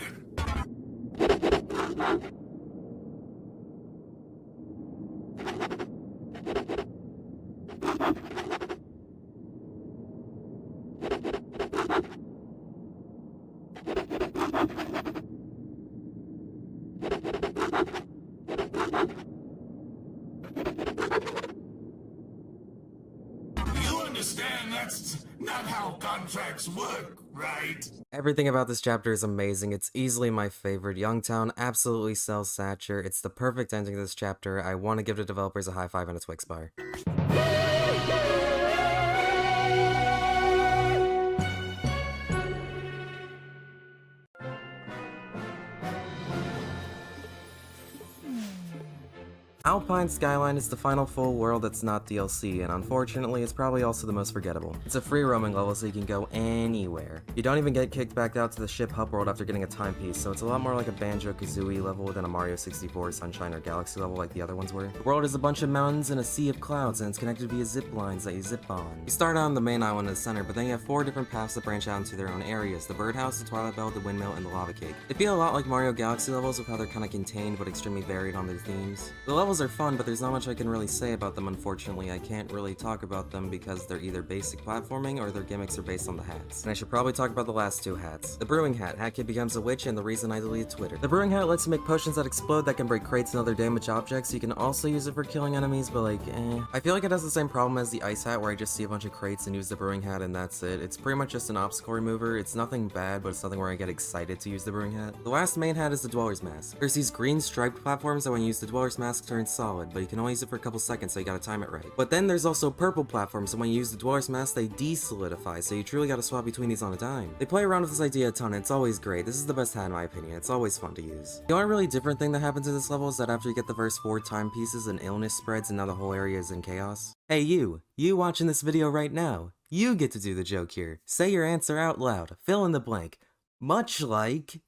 You understand that's not how contracts work, right? Everything about this chapter is amazing. It's easily my favorite. Youngtown absolutely sells Satcher. It's the perfect ending to this chapter. I want to give the developers a high five and a Twix bar. Alpine Skyline is the final full world that's not DLC, and unfortunately, it's probably also the most forgettable. It's a free roaming level, so you can go anywhere. You don't even get kicked back out to the ship hub world after getting a timepiece, so it's a lot more like a Banjo-Kazooie level than a Mario 64, Sunshine, or Galaxy level like the other ones were. The world is a bunch of mountains and a sea of clouds, and it's connected via zip lines that you zip on. You start out on the main island in the center, but then you have 4 different paths that branch out into their own areas: the birdhouse, the Twilight Bell, the windmill, and the lava cake. They feel a lot like Mario Galaxy levels with how they're kinda contained but extremely varied on their themes. The levels are fun, but there's not much I can really say about them. Unfortunately, I can't really talk about them because they're either basic platforming or their gimmicks are based on the hats. And I should probably talk about the last 2 hats. The Brewing Hat. Hat Kid becomes a witch, and the reason I deleted Twitter. The Brewing Hat lets you make potions that explode that can break crates and other damage objects. You can also use it for killing enemies, but like, I feel like it has the same problem as the Ice Hat, where I just see a bunch of crates and use the Brewing Hat and that's it. It's pretty much just an obstacle remover. It's nothing bad, but it's nothing where I get excited to use the Brewing Hat. The last main hat is the Dweller's Mask. There's these green striped platforms that when you use the Dweller's Mask turns solid, but you can only use it for a couple seconds, so you gotta time it right. But then there's also purple platforms, and when you use the Dweller's Mask, they de-solidify, so you truly gotta swap between these on a dime. They play around with this idea a ton, and it's always great. This is the best hat in my opinion. It's always fun to use. The only really different thing that happens in this level is that after you get the first 4 timepieces, an illness spreads and now the whole area is in chaos. Hey you watching this video right now, you get to do the joke here. Say your answer out loud. Fill in the blank. Much like...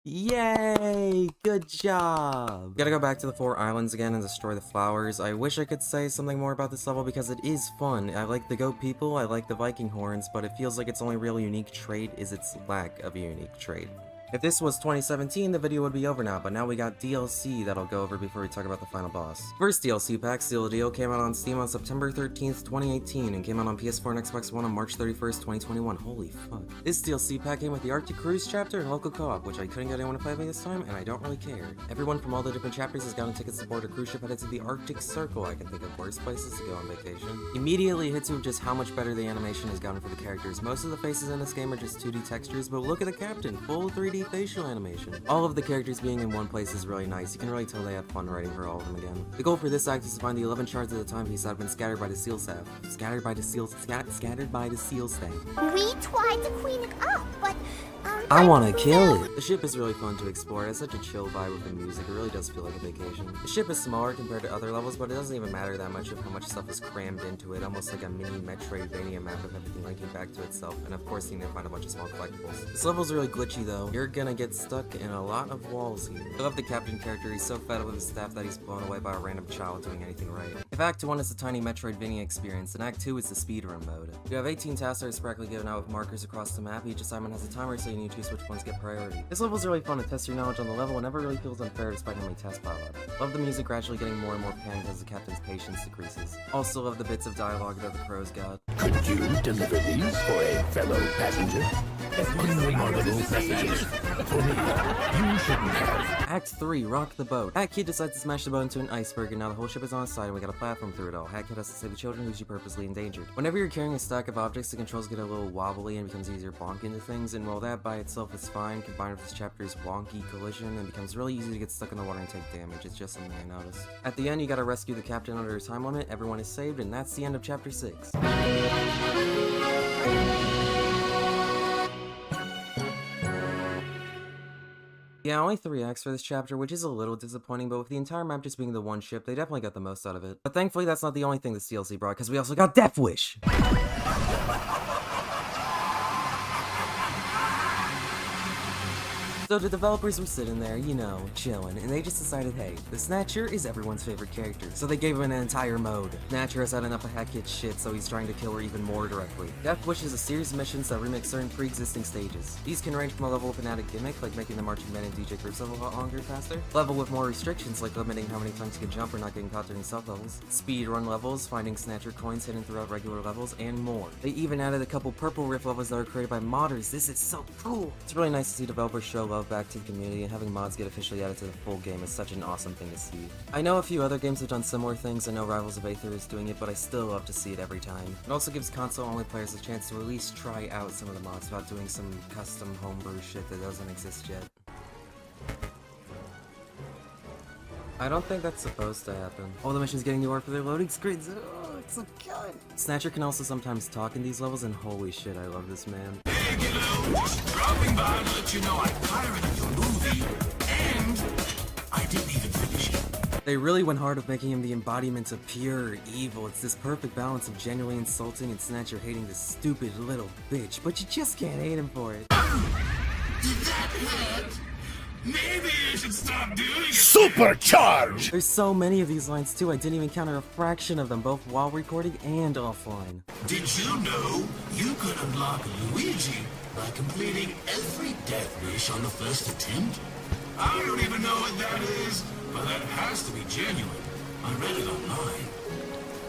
Yay! Good job! Gotta go back to the 4 islands again and destroy the flowers. I wish I could say something more about this level because it is fun. I like the goat people, I like the Viking horns, but it feels like its only real unique trait is its lack of a unique trait. If this was 2017, the video would be over now, but now we got DLC that'll go over before we talk about the final boss. First DLC pack, Seal Deal, came out on Steam on September 13th, 2018, and came out on PS4 and Xbox One on March 31st, 2021. Holy fuck. This DLC pack came with the Arctic Cruise chapter and local co-op, which I couldn't get anyone to play with me this time, and I don't really care. Everyone from all the different chapters has gotten tickets to board a cruise ship headed to the Arctic Circle. I can think of worse places to go on vacation. Immediately hits you with just how much better the animation has gotten for the characters. Most of the faces in this game are just 2D textures, but look at the captain, full 3D facial animation. All of the characters being in one place is really nice. You can really tell they have fun writing for all of them again. The goal for this act is to find the 11 shards of the timepiece that have been scattered by the seal staff. Scattered by the seal staff. We tried to clean it up, but I wanna kill it! The ship is really fun to explore. It has such a chill vibe with the music. It really does feel like a vacation. The ship is smaller compared to other levels, but it doesn't even matter that much of how much stuff is crammed into it. Almost like a mini Metroidvania map with everything linking back to itself, and of course you need to find a bunch of small collectibles. This level's really glitchy though. You're gonna get stuck in a lot of walls here. I love the captain character. He's so fed up with his staff that he's blown away by a random child doing anything right. If Act 1 is a tiny Metroidvania experience, then Act 2 is the speedrun mode. You have 18 tasks that are sporadically given out with markers across the map. Each assignment has a timer, so you need to choose which ones get priority. This level's really fun to test your knowledge on the level and never really feels unfair despite how many tests pile up. Love the music gradually getting more and more panicked as the captain's patience decreases. Also love the bits of dialogue that the crows got. Could you deliver these for a fellow passenger? Unremarkable messages. For me, you shouldn't have. Act 3, Rock the Boat. Hat Kid decides to smash the boat into an iceberg, and now the whole ship is on its side and we got a platform through it all. Hat Kid has to save the children who she purposely endangered. Whenever you're carrying a stack of objects, the controls get a little wobbly and becomes easier to bonk into things, and while that by itself is fine, combined with this chapter's wonky collision, it becomes really easy to get stuck in the water and take damage. It's just something I noticed. At the end, you gotta rescue the captain under a time limit, everyone is saved, and that's the end of chapter 6. Yeah, only 3 acts for this chapter, which is a little disappointing, but with the entire map just being the one ship, they definitely got the most out of it. But thankfully, that's not the only thing this DLC brought, because we also got Death Wish! So the developers were sitting there, you know, chilling, and they just decided, hey, the Snatcher is everyone's favorite character, so they gave him an entire mode. Snatcher has had enough of Hat Kid's shit, so he's trying to kill her even more directly. Death Wish is a series of missions that remix certain pre-existing stages. These can range from a level fanatic gimmick, like making the marching men and DJ groups level a lot longer faster, level with more restrictions, like limiting how many times you can jump or not getting caught during stealth levels, speedrun levels, finding Snatcher coins hidden throughout regular levels, and more. They even added a couple Purple Rift levels that were created by modders. This is so cool! It's really nice to see developers show love back to the community, and having mods get officially added to the full game is such an awesome thing to see. I know a few other games have done similar things. I know Rivals of Aether is doing it, but I still love to see it every time. It also gives console-only players a chance to at least try out some of the mods without doing some custom homebrew shit that doesn't exist yet. I don't think that's supposed to happen. All the missions getting you ore for their loading screens. Oh, it's so good. Snatcher can also sometimes talk in these levels, and holy shit, I love this man. Hey, hello, just dropping by to let you know I pirated your movie, and I didn't even finish it. They really went hard with making him the embodiment of pure evil. It's this perfect balance of genuinely insulting and Snatcher hating this stupid little bitch, but you just can't hate him for it. Did that hurt? Maybe you should stop doing it. Supercharge! There's so many of these lines too, I didn't even counter a fraction of them, both while recording and offline. Did you know you could unlock Luigi by completing every death wish on the first attempt? I don't even know what that is, but that has to be genuine. I read it online.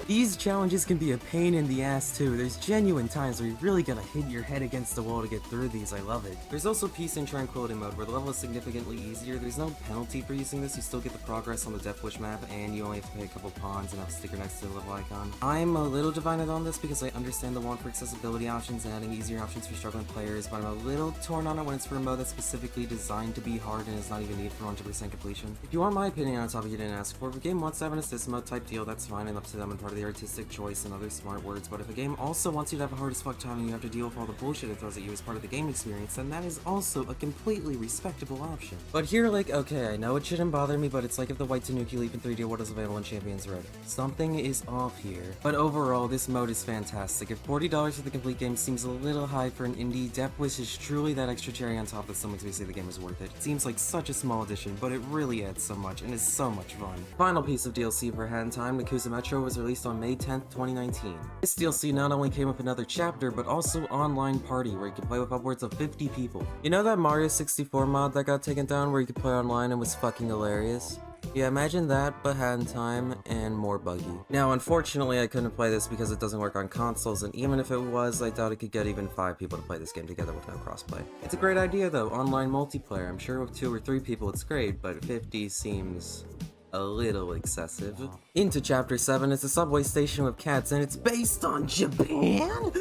These challenges can be a pain in the ass too. There's genuine times where you really gotta hit your head against the wall to get through these. I love it. There's also Peace and Tranquility mode where the level is significantly easier. There's no penalty for using this. You still get the progress on the Death Wish map, and you only have to pay a couple pawns and have a sticker next to the level icon. I'm a little divided on this because I understand the want for accessibility options and adding easier options for struggling players, but I'm a little torn on it when it's for a mode that's specifically designed to be hard and is not even needed for 100% completion. If you want my opinion on a topic you didn't ask for, if a game wants to have an assist mode type deal, that's fine and up to them and part of the artistic choice and other smart words, but if a game also wants you to have a hard as fuck time and you have to deal with all the bullshit it throws at you as part of the game experience, then that is also a completely respectable option. But here, like, okay, I know it shouldn't bother me, but it's like if the White Tanuki Leap in 3D was available in Champions Red. Something is off here. But overall, this mode is fantastic. If $40 for the complete game seems a little high for an indie, Death Wish is truly that extra cherry on top that still makes me say the game is worth it. It seems like such a small addition, but it really adds so much and is so much fun. Final piece of DLC for Hat in Time, Nyakuza Metro was released released on May 10th, 2019. This DLC not only came with another chapter, but also online party, where you could play with upwards of 50 people. You know that Mario 64 mod that got taken down where you could play online and was fucking hilarious? Yeah, imagine that, but had in time, and more buggy. Now, unfortunately, I couldn't play this because it doesn't work on consoles, and even if it was, I doubt it could get even 5 people to play this game together with no crossplay. It's a great idea though, online multiplayer. I'm sure with 2 or 3 people it's great, but 50 seems a little excessive. Into Chapter 7 is a subway station with cats, and it's based on Japan?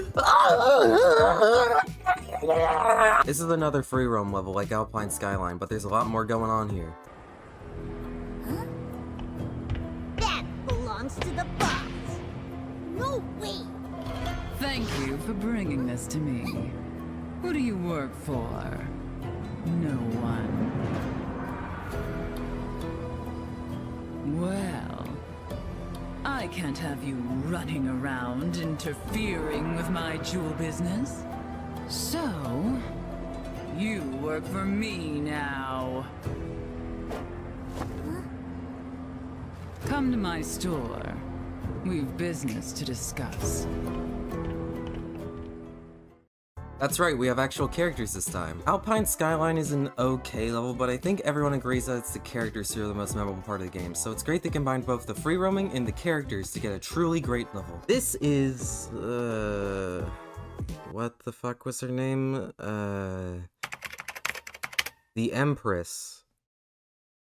This is another free roam level like Alpine Skyline, but there's a lot more going on here. That belongs to the boss. No way. Thank you for bringing this to me. Who do you work for? No one. Well, I can't have you running around interfering with my jewel business. So, you work for me now. Come to my store. We've business to discuss. That's right, we have actual characters this time. Alpine Skyline is an okay level, but I think everyone agrees that it's the characters who are the most memorable part of the game, so it's great they combined both the free roaming and the characters to get a truly great level. This is... what the fuck was her name? The Empress.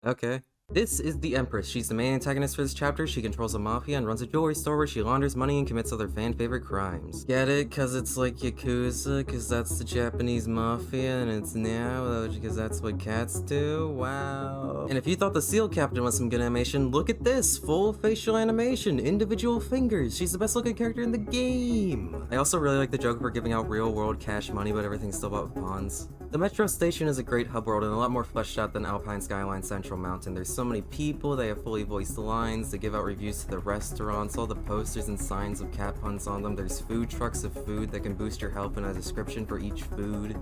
Okay. This is the Empress. She's the main antagonist for this chapter. She controls a mafia and runs a jewelry store where she launders money and commits other fan-favorite crimes. Get it? Cause it's like Yakuza? Cause that's the Japanese mafia and it's now? Because that's what cats do? Wow. And if you thought the Seal Captain was some good animation, look at this! Full facial animation, individual fingers. She's the best looking character in the game! I also really like the joke for giving out real-world cash money, but everything's still bought with pawns. The Metro Station is a great hub world and a lot more fleshed out than Alpine Skyline Central Mountain. There's so many people, they have fully voiced lines, they give out reviews to the restaurants, all the posters and signs with cat puns on them. There's food trucks of food that can boost your health and a description for each food.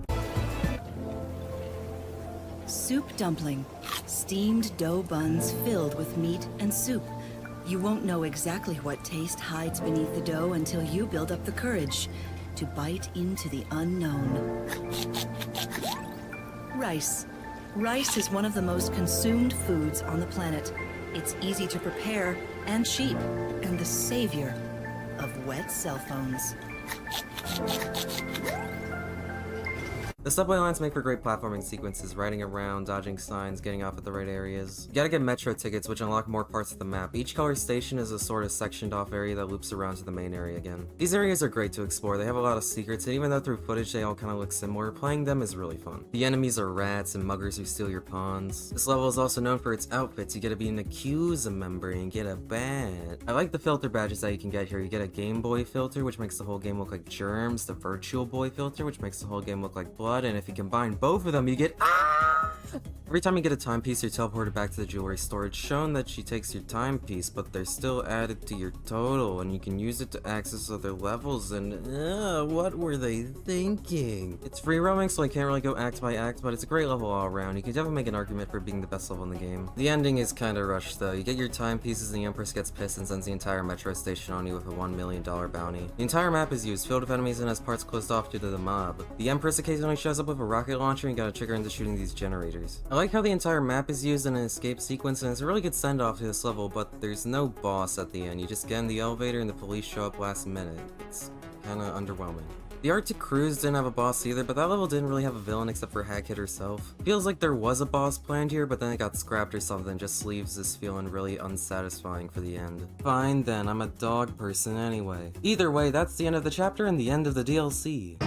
Soup dumpling. Steamed dough buns filled with meat and soup. You won't know exactly what taste hides beneath the dough until you build up the courage to bite into the unknown. Rice. Rice is one of the most consumed foods on the planet. It's easy to prepare and cheap, and the savior of wet cell phones. The subway lines make for great platforming sequences, riding around, dodging signs, getting off at the right areas. You gotta get metro tickets, which unlock more parts of the map. Each color station is a sort of sectioned off area that loops around to the main area again. These areas are great to explore, they have a lot of secrets, and even though through footage they all kinda look similar, playing them is really fun. The enemies are rats and muggers who steal your pawns. This level is also known for its outfits. You gotta be an Nyakuza member and get a badge. I like the filter badges that you can get here. You get a Game Boy filter, which makes the whole game look like germs, the Virtual Boy filter, which makes the whole game look like blood, and if you combine both of them, you get Every time you get a timepiece, you're teleported back to the jewelry store. It's shown that she takes your timepiece, but they're still added to your total, and you can use it to access other levels, and what were they thinking? It's free roaming, so I can't really go act by act, but it's a great level all around. You can definitely make an argument for being the best level in the game. The ending is kinda rushed though. You get your timepieces and the Empress gets pissed and sends the entire metro station on you with a $1 million bounty. The entire map is used, filled with enemies and has parts closed off due to the mob. The Empress occasionally shows up with a rocket launcher and you gotta trick her into shooting these generators. I like how the entire map is used in an escape sequence, and it's a really good send-off to this level, but there's no boss at the end. You just get in the elevator and the police show up last minute. It's kinda underwhelming. The Arctic Cruise didn't have a boss either, but that level didn't really have a villain except for Hackett herself. Feels like there was a boss planned here, but then it got scrapped or something, just leaves this feeling really unsatisfying for the end. Fine then, I'm a dog person anyway. Either way, that's the end of the chapter and the end of the DLC.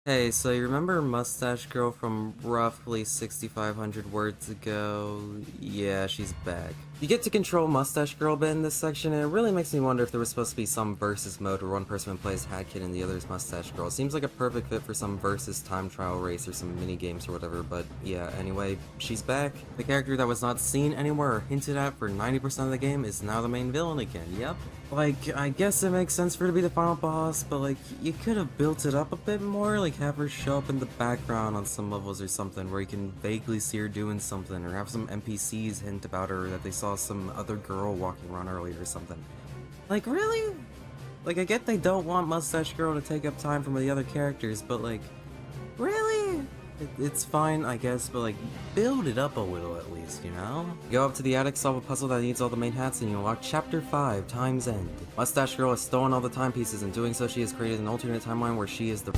Hey, so you remember Mustache Girl from roughly 6,500 words ago? Yeah, she's back. You get to control Mustache Girl a bit in this section, and it really makes me wonder if there was supposed to be some versus mode where one person plays Hat Kid and the other is Mustache Girl. It seems like a perfect fit for some versus time trial race or some mini games or whatever, but yeah, anyway, she's back. The character that was not seen anywhere or hinted at for 90% of the game is now the main villain again, yep. Like, I guess it makes sense for her to be the final boss, but like, you could have built it up a bit more, like have her show up in the background on some levels or something where you can vaguely see her doing something, or have some NPCs hint about her that they saw some other girl walking around earlier or something. Like, really? Like, I get they don't want Mustache Girl to take up time from the other characters, but like, really? It's fine, I guess, but like, build it up a little at least, you know? Go up to the attic, solve a puzzle that needs all the main hats, and you unlock Chapter 5, Time's End. Mustache Girl has stolen all the timepieces, and doing so she has created an alternate timeline where she is the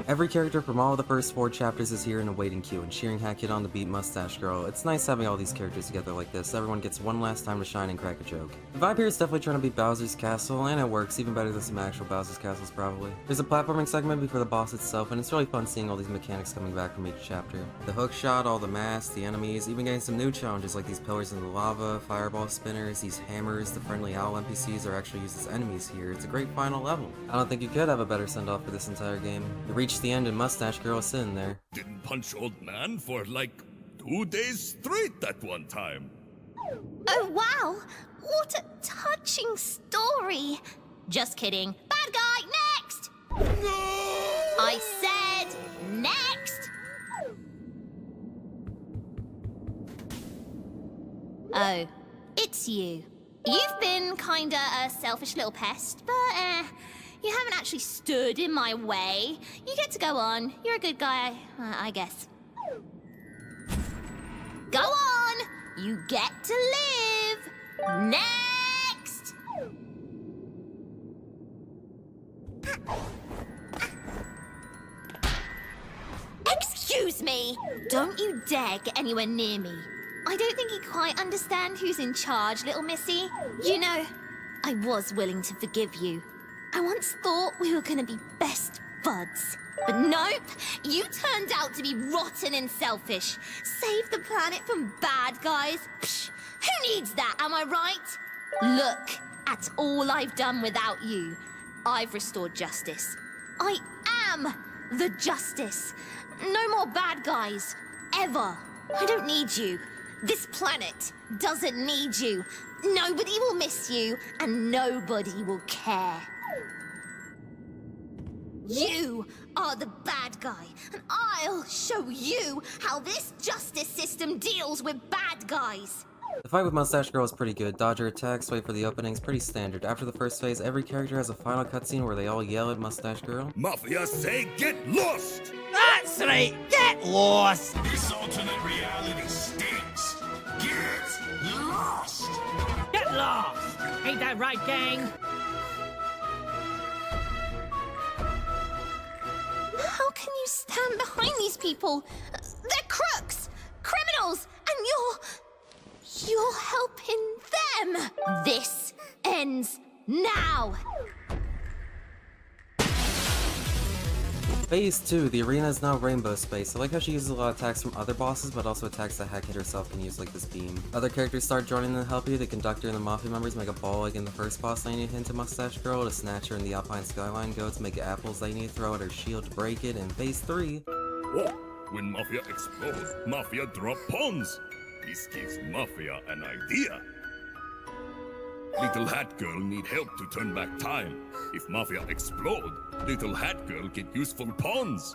Every character from all of the first 4 chapters is here in a waiting queue and cheering Hat Kid on to beat Mustache Girl. It's nice having all these characters together like this. Everyone gets one last time to shine and crack a joke. The vibe here is definitely trying to beat Bowser's Castle, and it works, even better than some actual Bowser's Castles probably. There's a platforming segment before the boss itself, and it's really fun seeing all these mechanics coming back from each chapter. The hook shot, all the masks, the enemies, even getting some new challenges like these pillars in the lava, fireball spinners, these hammers, the friendly owl NPCs are actually used as enemies here. It's a great final level. I don't think you could have a better send-off for this entire game. You reach the end and Mustache Girl is sitting there. Didn't punch old man for like 2 days straight that one time. Oh wow! What a touching story! Just kidding. Bad guy, next! I said next! Oh, it's you. You've been kinda a selfish little pest, but you haven't actually stood in my way. You get to go on. You're a good guy, I guess. Go on! You get to live! Next! Excuse me! Don't you dare get anywhere near me. I don't think you quite understand who's in charge, little missy. You know, I was willing to forgive you. I once thought we were gonna be best buds. But nope, you turned out to be rotten and selfish. Save the planet from bad guys? Psh, who needs that, am I right? Look at all I've done without you. I've restored justice. I am the justice. No more bad guys. Ever. I don't need you. This planet doesn't need you. Nobody will miss you, and nobody will care. You are the bad guy, and I'll show you how this justice system deals with bad guys. The fight with Mustache Girl is pretty good. Dodge her attacks, wait for the openings, pretty standard. After the first phase, every character has a final cutscene where they all yell at Mustache Girl. Mafia say get lost! That's right, get lost! This alternate reality stinks. Get lost! Get lost! Ain't that right, gang? How can you stand behind these people? They're crooks, criminals, and you're helping them. This ends now. Phase 2, the arena is now rainbow space. I like how she uses a lot of attacks from other bosses, but also attacks that Hat Kid herself can use, like this beam. Other characters start joining to help you. The conductor and the Mafia members make a ball like in the first boss they need to hint to Mustache Girl. To snatch her in the Alpine Skyline goats make apples they need to throw at her shield to break it. In Phase 3... Whoa! When Mafia explodes, Mafia drop pawns. This gives Mafia an idea. Little Hat Girl need help to turn back time. If Mafia explode, Little Hat Girl get useful pawns.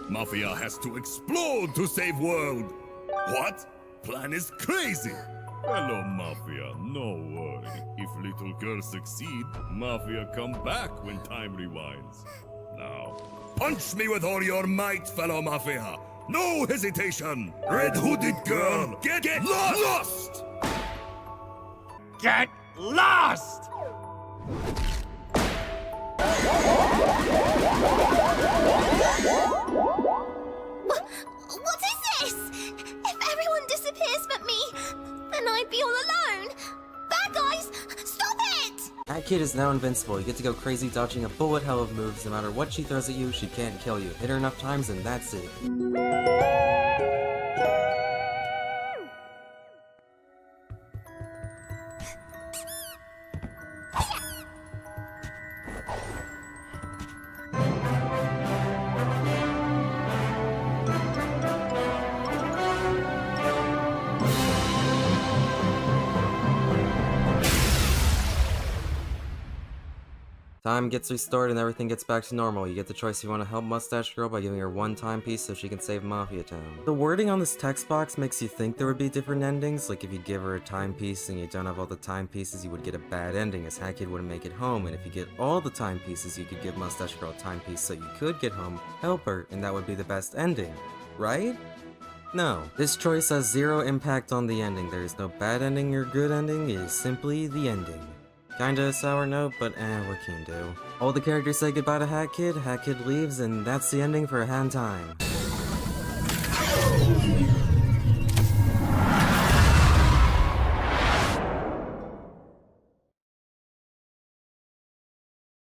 Mafia has to explode to save world. What? Plan is crazy. Hello, Mafia. No worry. If Little Girl succeed, Mafia come back when time rewinds. Now, punch me with all your might, fellow Mafia. No hesitation. Red Hooded Girl, get lost! Get lost! What is this? If everyone disappears but me, then I'd be all alone. Bad guys, stop it! Hat Kid is now invincible. You get to go crazy dodging a bullet hell of moves. No matter what she throws at you, she can't kill you. Hit her enough times and that's it. Time gets restored and everything gets back to normal. You get the choice if you want to help Mustache Girl by giving her one timepiece so she can save Mafia Town. The wording on this text box makes you think there would be different endings, like if you give her a timepiece and you don't have all the timepieces, you would get a bad ending as Hat Kid wouldn't make it home, and if you get all the timepieces, you could give Mustache Girl a timepiece so you could get home, help her, and that would be the best ending, right? No, this choice has zero impact on the ending. There is no bad ending or good ending, it is simply the ending. Kinda a sour note, but what can you do? All the characters say goodbye to Hat Kid leaves, and that's the ending for Hand Time.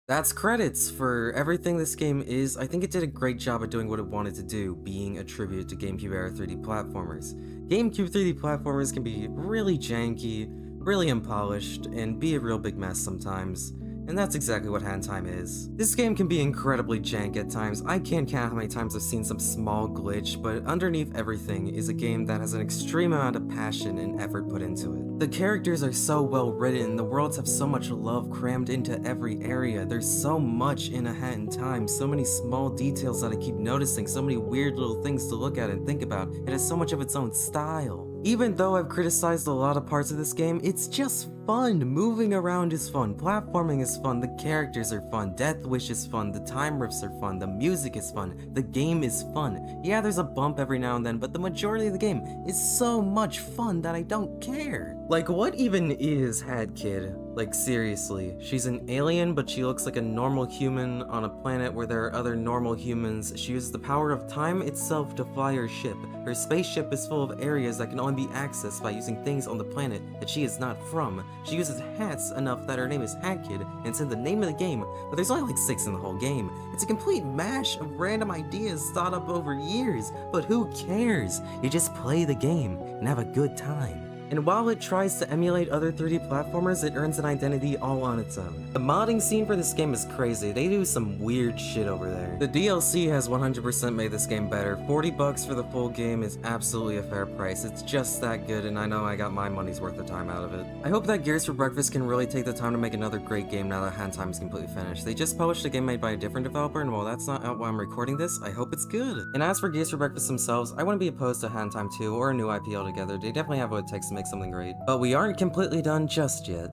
That's credits for everything this game is. I think it did a great job at doing what it wanted to do, being a tribute to GameCube era 3D platformers. GameCube 3D platformers can be really janky, really unpolished, and be a real big mess sometimes. And that's exactly what Hand Time is. This game can be incredibly jank at times. I can't count how many times I've seen some small glitch, but underneath everything is a game that has an extreme amount of passion and effort put into it. The characters are so well written, the worlds have so much love crammed into every area, there's so much in A Hat in Time, so many small details that I keep noticing, so many weird little things to look at and think about. It has so much of its own style. Even though I've criticized a lot of parts of this game, it's just fun. Moving around is fun, platforming is fun, the characters are fun, Death Wish is fun, the time riffs are fun, the music is fun, the game is fun. Yeah, there's a bump every now and then, but the majority of the game is so much fun that I don't care. Like, what even is Hat Kid? Like, seriously, she's an alien, but she looks like a normal human on a planet where there are other normal humans. She uses the power of time itself to fly her ship. Her spaceship is full of areas that can only be accessed by using things on the planet that she is not from. She uses hats enough that her name is Hat Kid, and it's in the name of the game, but there's only like 6 in the whole game. It's a complete mash of random ideas thought up over years, but who cares? You just play the game and have a good time. And while it tries to emulate other 3D platformers, it earns an identity all on its own. The modding scene for this game is crazy. They do some weird shit over there. The DLC has 100% made this game better. $40 for the full game is absolutely a fair price. It's just that good, and I know I got my money's worth of time out of it. I hope that Gears for Breakfast can really take the time to make another great game now that Hand Time is completely finished. They just published a game made by a different developer, and while that's not out while I'm recording this, I hope it's good. And as for Gears for Breakfast themselves, I wouldn't be opposed to Hand Time 2 or a new IP altogether. They definitely have what it takes to make something great. But we aren't completely done just yet.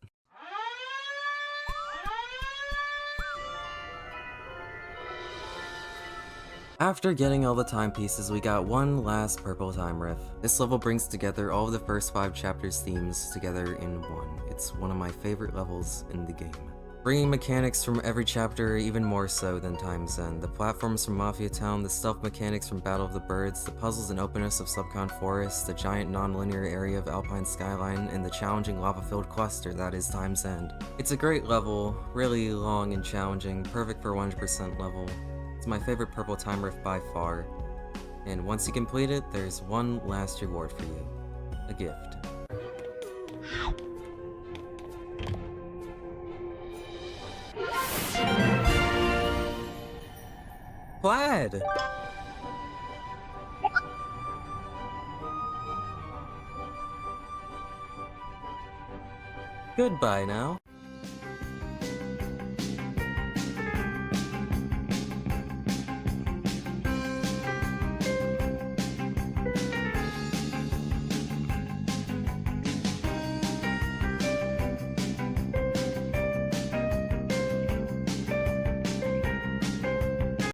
After getting all the timepieces, we got one last purple time riff. This level brings together all of the first 5 chapters' themes together in one. It's one of my favorite levels in the game. Bringing mechanics from every chapter even more so than Time's End. The platforms from Mafia Town, the stealth mechanics from Battle of the Birds, the puzzles and openness of Subcon Forest, the giant non-linear area of Alpine Skyline, and the challenging lava-filled cluster that is Time's End. It's a great level, really long and challenging, perfect for 100% level. It's my favorite purple time riff by far. And once you complete it, there's one last reward for you. A gift. Plaid! Goodbye now.